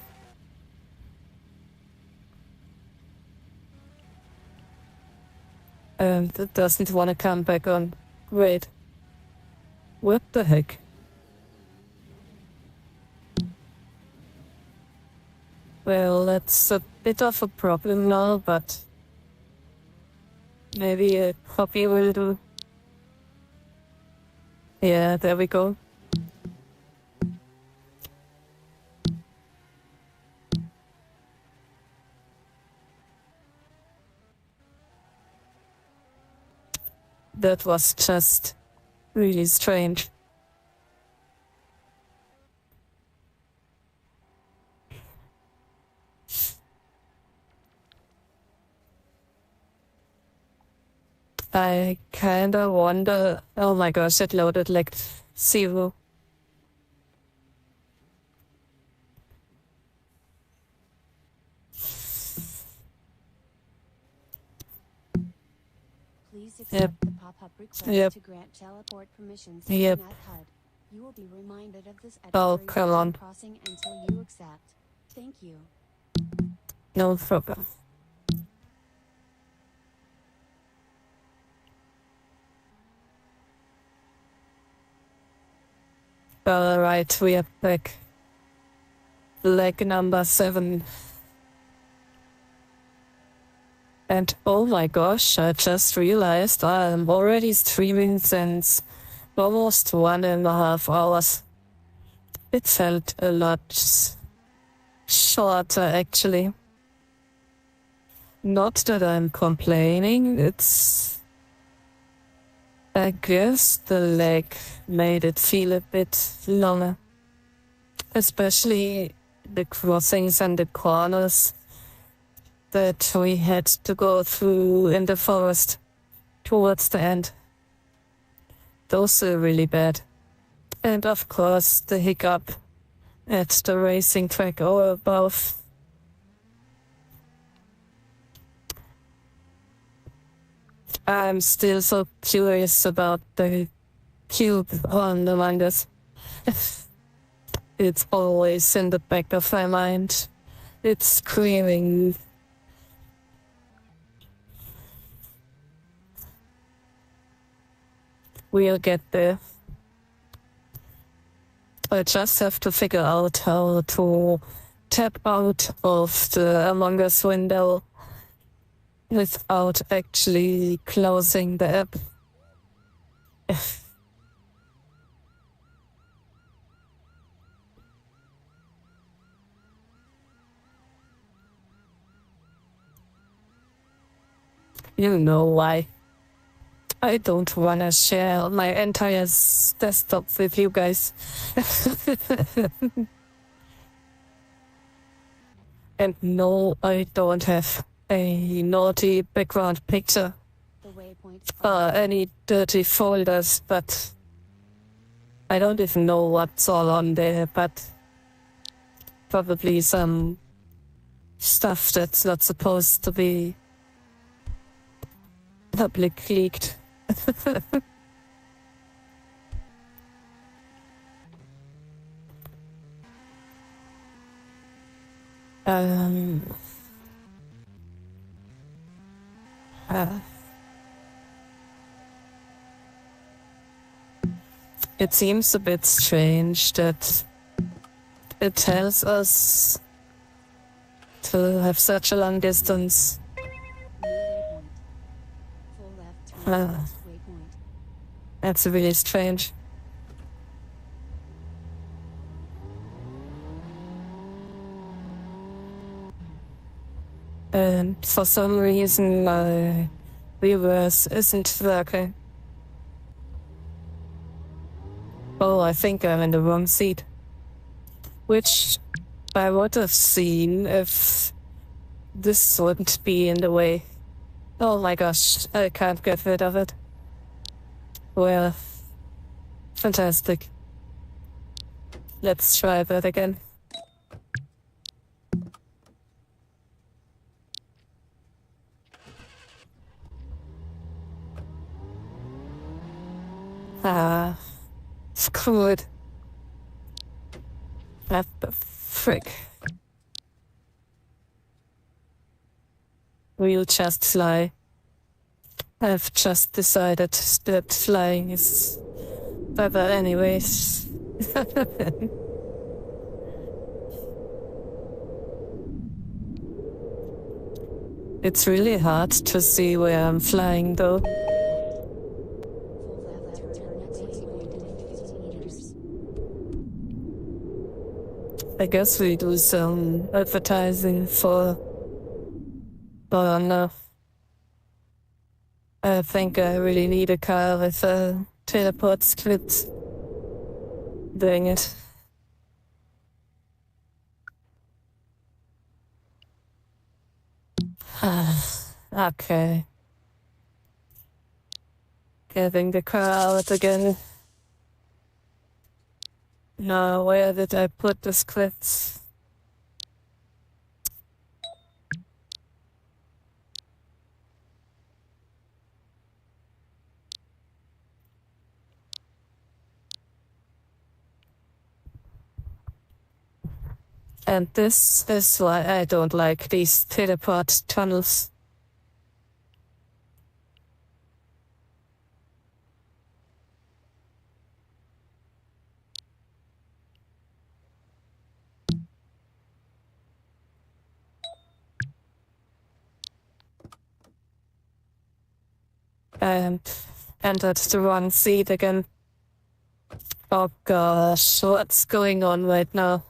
And it doesn't want to come back on. Wait. What the heck? Well, that's a bit of a problem now, but maybe a copy will do. Yeah, there we go. That was just really strange. I kinda wonder. Oh my gosh, it loaded like 0. Please accept Yep. the pop-up request Yep. to grant teleport permissions Yep. in that HUD. You will be reminded of this at Oh, every come on. crossing until you accept. Thank you. No problem. Alright, we are back. Leg number 7. And oh my gosh, I just realized I'm already streaming since almost 1.5 hours. It felt a lot shorter, actually. Not that I'm complaining, it's... I guess the leg made it feel a bit longer. Especially the crossings and the corners that we had to go through in the forest towards the end. Those are really bad. And of course the hiccup at the racing track or above. I'm still so curious about the cube on the amongus. It's always in the back of my mind. It's screaming. We'll get there. I just have to figure out how to tap out of the amongus window without actually closing the app. You know why. I don't wanna share my entire desktop with you guys. And no, I don't have a naughty background picture The waypoint. or any dirty folders, but I don't even know what's all on there, but probably some stuff that's not supposed to be public leaked. um, it seems a bit strange that it tells us to have such a long distance. New waypoint. Full left turn at next waypoint. That's really strange. And for some reason my reverse isn't working. Oh, I think I'm in the wrong seat. Which I would have seen if this wouldn't be in the way. Oh my gosh, I can't get rid of it. Well, fantastic. Let's try that again. Ah, screw it. What the frick? We'll just fly. I've just decided that flying is better anyways. It's really hard to see where I'm flying though. Full left turn at waypoint in 50 meters. I guess we do some advertising for... Oh no. I think I really need a car with a teleport script. Dang it. Okay. Getting the car out again. Now, where did I put the scripts? And this is why I don't like these teleport tunnels. And entered the wrong seat again. Oh gosh, what's going on right now?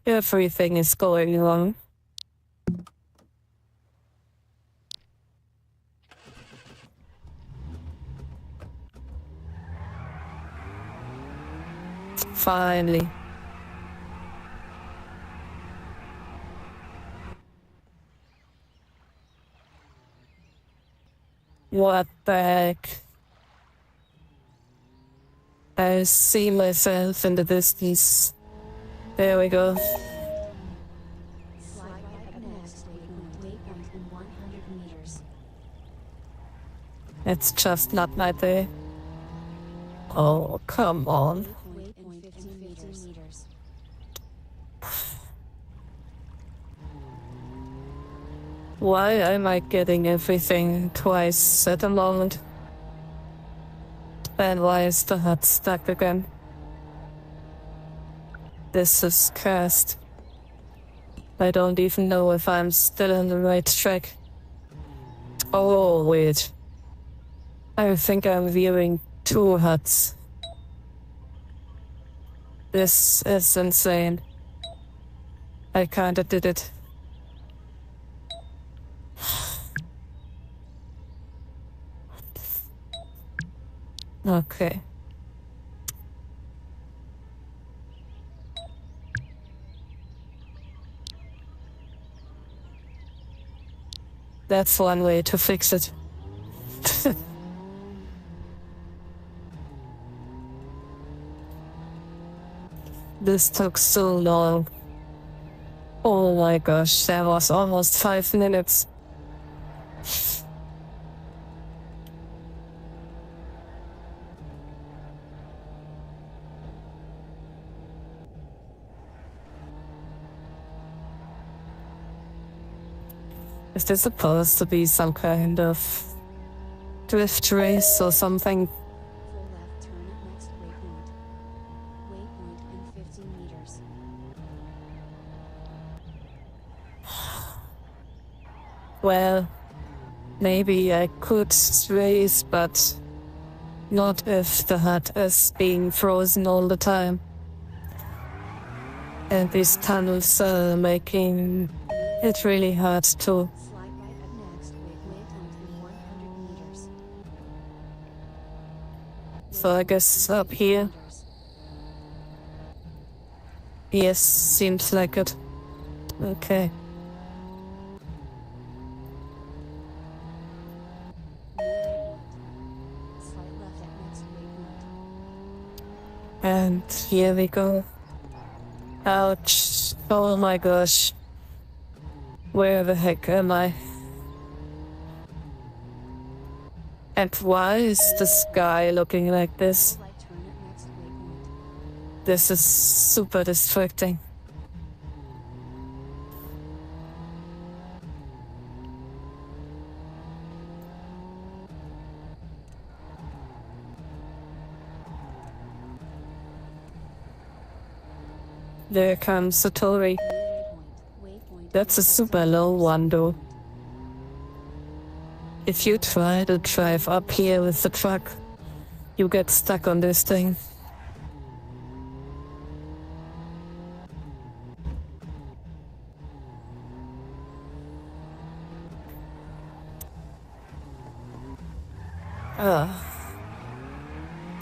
Everything is going wrong. Finally. What the heck? I see myself in the distance. There we go. Slide right up next waypoint in 100 meters. It's just not my day. Oh, come on. Waypoint in 50 meters. Why am I getting everything twice at the moment? And why is the hut stuck again? This is cursed. I don't even know if I'm still on the right track. Oh, wait. I think I'm viewing two huts. This is insane. I kinda did it. Okay. That's one way to fix it. This took so long. Oh my gosh, that was almost 5 minutes. Is this supposed to be some kind of drift race or something? Full left turn at next waypoint. Waypoint in 50 meters. Well, maybe I could race, but not if the hut is being frozen all the time. And these tunnels are making it really hard to... Slide right up next waypoint in 100 meters. So I guess up here. Meters. Yes, seems like it. Okay. And here we go. Ouch. Oh my gosh. Where the heck am I? And why is the sky looking like this? Full right turn at next waypoint. This is super distracting. There comes Satori. New waypoint. Waypoint. That's a 1000 super low meters. one though. If you try to drive up here with the truck, you get stuck on this thing.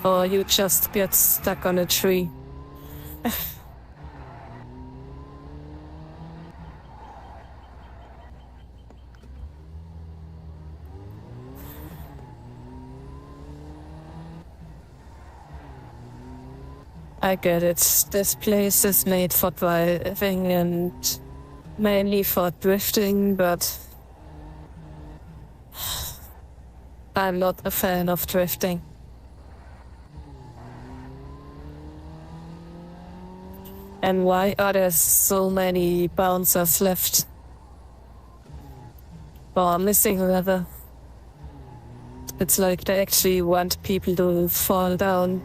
Or you just get stuck on a tree. I get it. This place is made for driving and mainly for drifting, but I'm not a fan of drifting. And why are there so many bouncers left? Or missing rather. It's like they actually want people to fall down.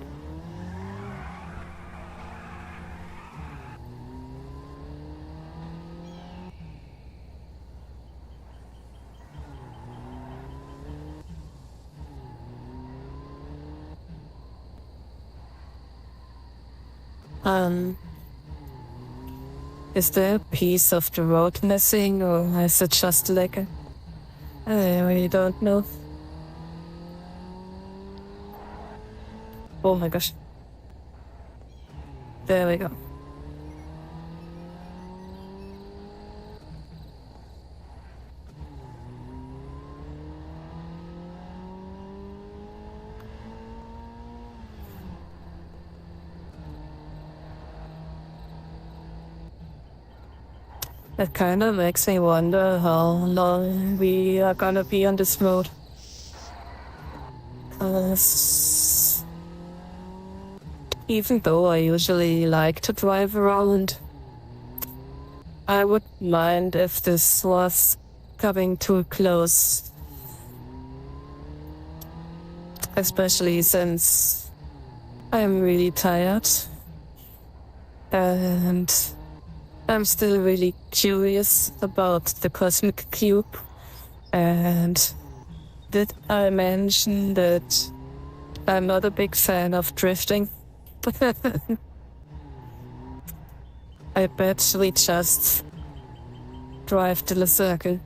Is there a piece of the road missing, or is it just like a... I really don't know. Oh my gosh. There we go. It kind of makes me wonder how long we are gonna be on this road. 'Cause even though I usually like to drive around, I wouldn't mind if this was coming too close. Especially since I'm really tired. And I'm still really curious about the cosmic cube. And did I mention that I'm not a big fan of drifting? I bet we just drive to the circle.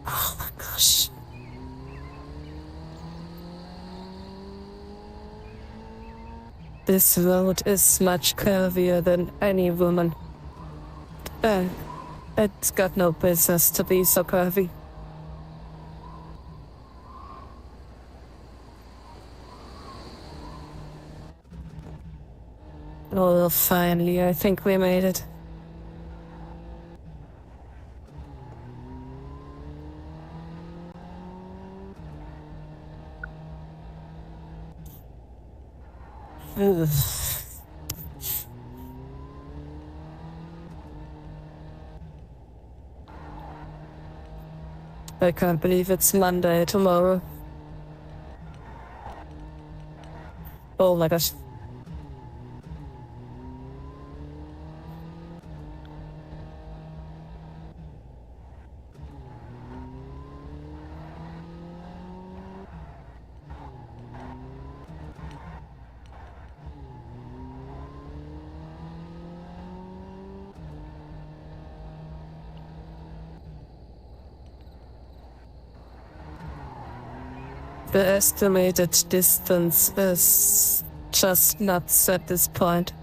Oh my gosh. This road is much curvier than any woman. It's got no business to be so curvy. Oh, finally, I think we made it. Ugh. I can't believe it's Monday tomorrow. Oh my gosh. The estimated distance is just nuts at this point.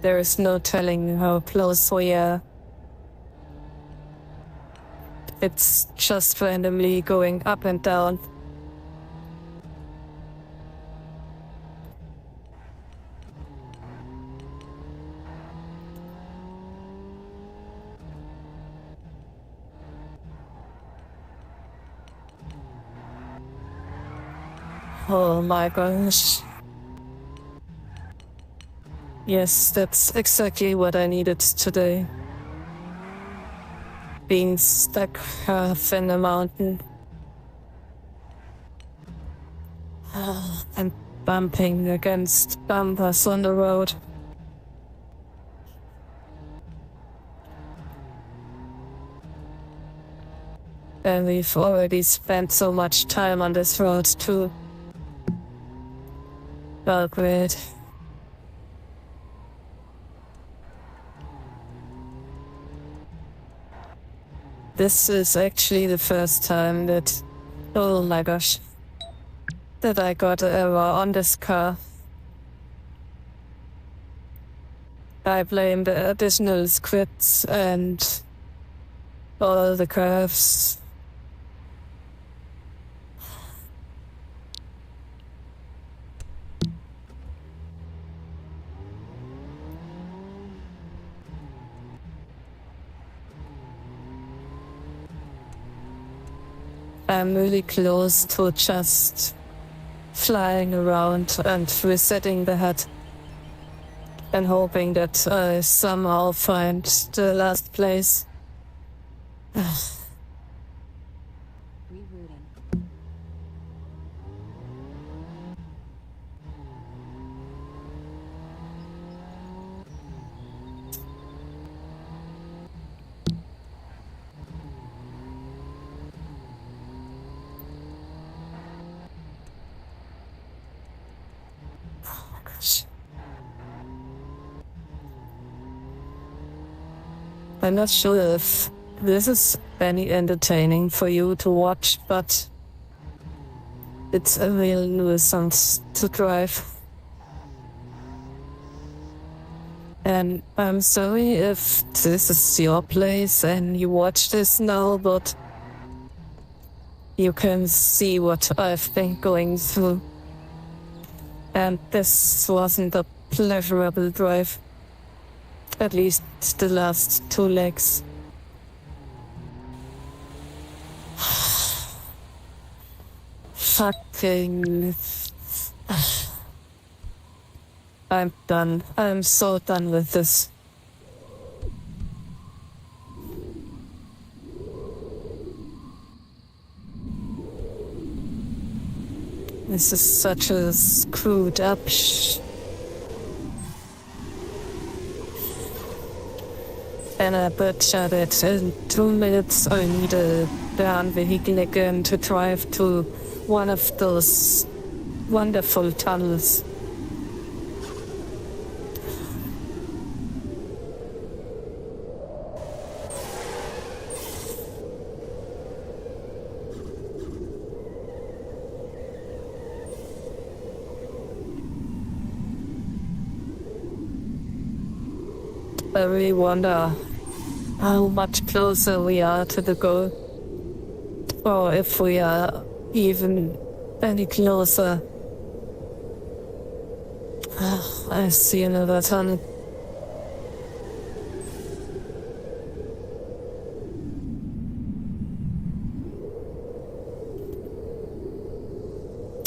There is no telling how close we are. It's just randomly going up and down. Oh my gosh. Yes, that's exactly what I needed today. Being stuck half in a mountain. And bumping against bumpers on the road. And we've already spent so much time on this road too. Well, great. This is actually the first time that, oh my gosh, that I got an error on this car. I blame the additional scripts and all the curves. I'm really close to just flying around and resetting the HUD and hoping that I somehow find the last place. Rerouting. I'm not sure if this is any entertaining for you to watch, but it's a real nuisance to drive. And I'm sorry if this is your place and you watch this now, but you can see what I've been going through. And this wasn't a pleasurable drive. At least the last 2 legs. Fucking... I'm done. I'm so done with this. This is such a screwed up And I butchered it. In 2 minutes I need a down vehicle again to drive to one of those wonderful tunnels. I really wonder how much closer we are to the goal. Or if we are even any closer. I see another tunnel.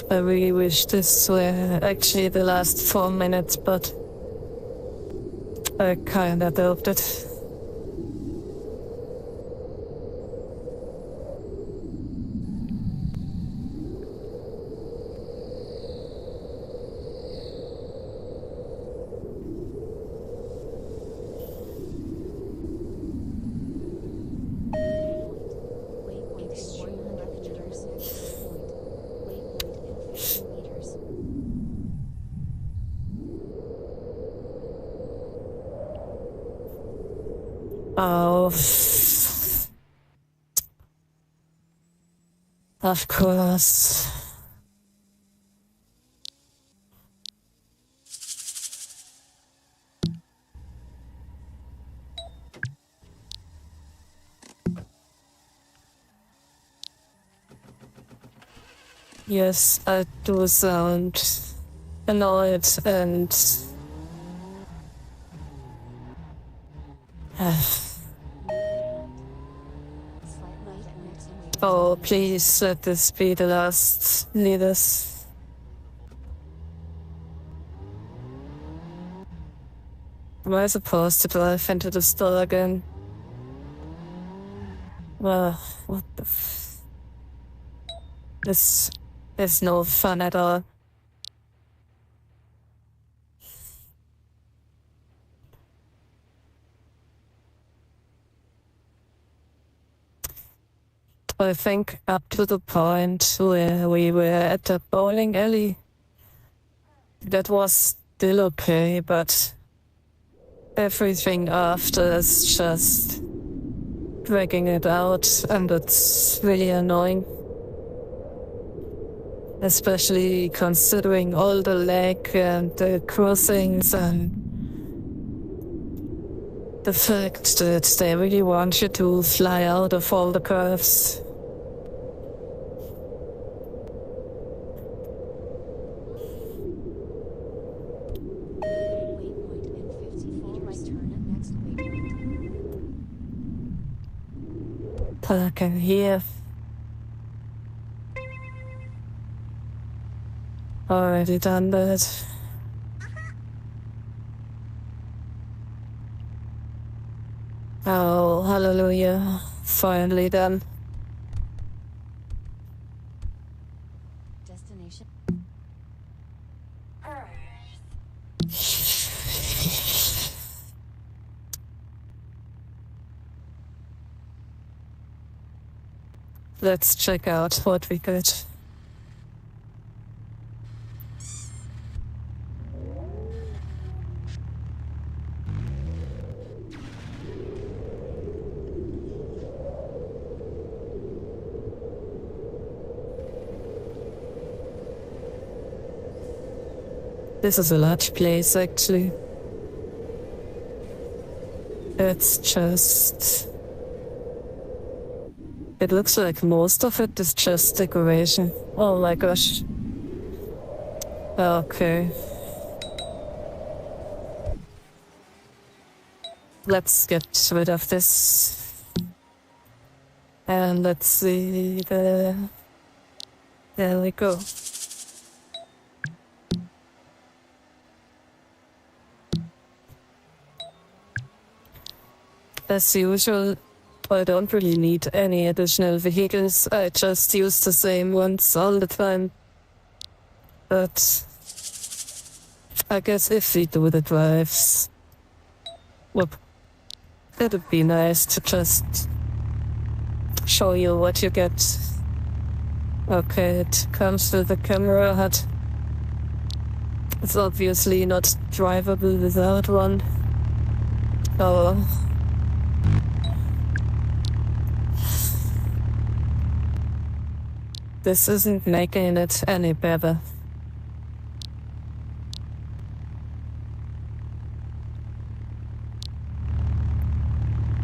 I really wish this were actually the last 4 minutes, but I kinda doubt it. Waypoint is 100 meters. Waypoint in 50 meters. Oh. Of course. Yes, I do sound annoyed and Slight right at next waypoint. oh, please let this be the last leaders. Am I supposed to drive into the store again? Well, what the This is no fun at all. I think up to the point where we were at the bowling alley, that was still okay, but everything after is just dragging it out, and it's really annoying. Especially considering all the lag and the crossings and the fact that they really want you to fly out of all the curves. Waypoint in 50 full right turn at next waypoint. Parking here. Already done that. Oh, hallelujah. Finally done. Destination. Let's check out what we got. This is a large place, actually. It's just... It looks like most of it is just decoration. Oh my gosh. Okay. Let's get rid of this. And let's see the... There we go. As usual, I don't really need any additional vehicles. I just use the same ones all the time. But I guess if we do the drives, whoop, it'd be nice to just show you what you get. Okay, it comes with the camera HUD. It's obviously not drivable without one. Oh. This isn't making it any better.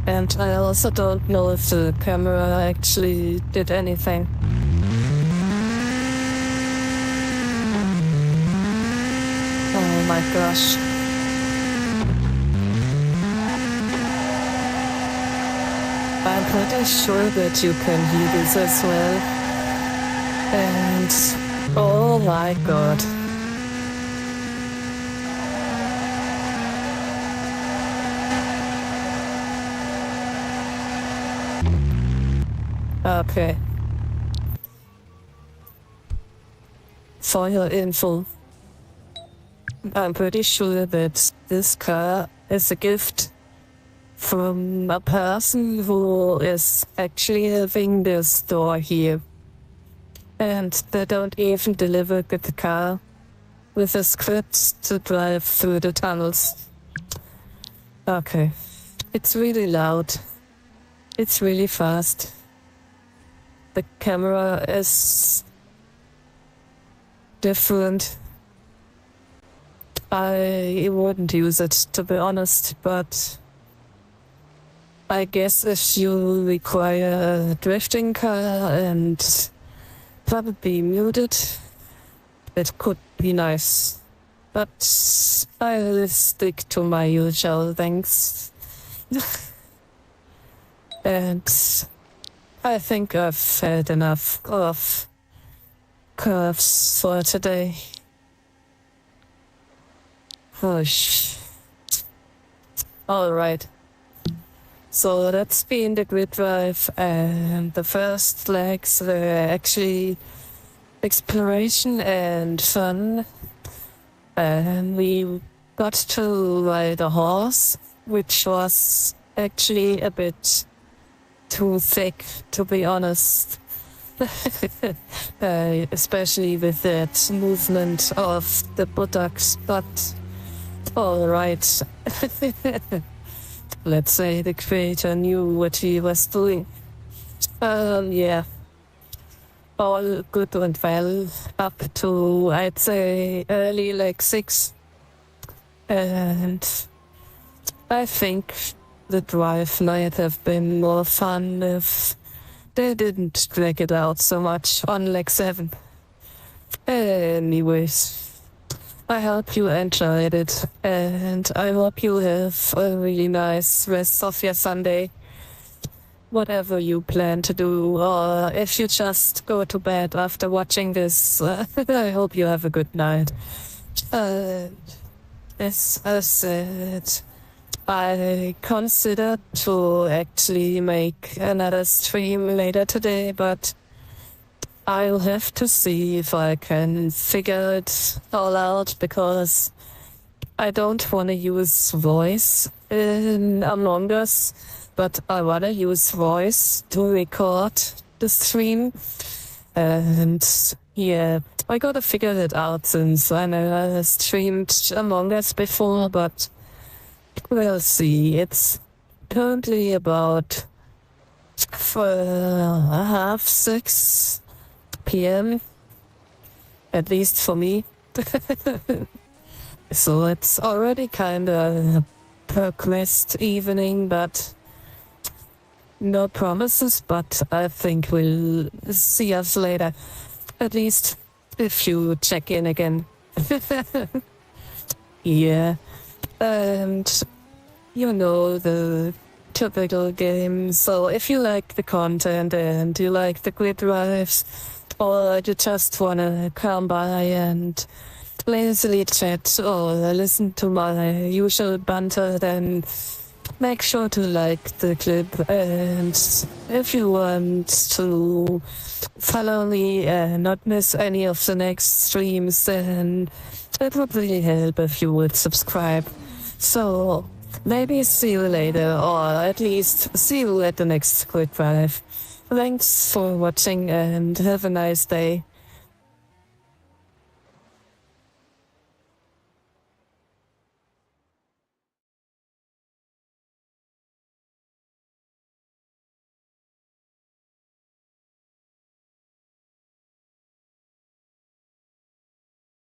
And I also don't know if the camera actually did anything. Oh my gosh. I'm pretty sure that you can hear this as well. And oh my god. Okay. For your info, I'm pretty sure that this car is a gift from a person who is actually having their store here. And they don't even deliver the car with the scripts to drive through the tunnels. Okay. It's really loud. It's really fast. the camera is different. I wouldn't use it, to be honest, but I guess if you require a drifting car and probably muted, it could be nice. But I'll stick to my usual things. And I think I've had enough of curves for today. Hush. Alright. So that's been the grid drive, and the first legs were actually exploration and fun. And we got to ride a horse, which was actually a bit too thick, to be honest. Especially with that movement of the buttocks, but alright. Let's say the creator knew what he was doing. Yeah. All good and well up to, I'd say, early like 6. And I think the drive might have been more fun if they didn't drag it out so much on leg 7. Anyways, I hope you enjoyed it, and I hope you have a really nice rest of your Sunday. Whatever you plan to do, or if you just go to bed after watching this, I hope you have a good night. As I said, I considered to actually make another stream later today, but I'll have to see if I can figure it all out, because I don't want to use voice in amongus, but I want to use voice to record the stream. And yeah, I gotta figure it out, since I know I streamed amongus before, but we'll see. It's currently about 5:30 p.m. at least for me. So it's already kind of progressed evening, but no promises. But I think we'll see us later, at least if you check in again. Yeah, and you know the typical game. So if you like the content and you like the grid drives, or you just wanna come by and lazily chat or listen to my usual banter, then make sure to like the clip. And if you want to follow me and not miss any of the next streams, then it would really help if you would subscribe. So maybe see you later, or at least see you at the next grid drive. Thanks for watching and have a nice day.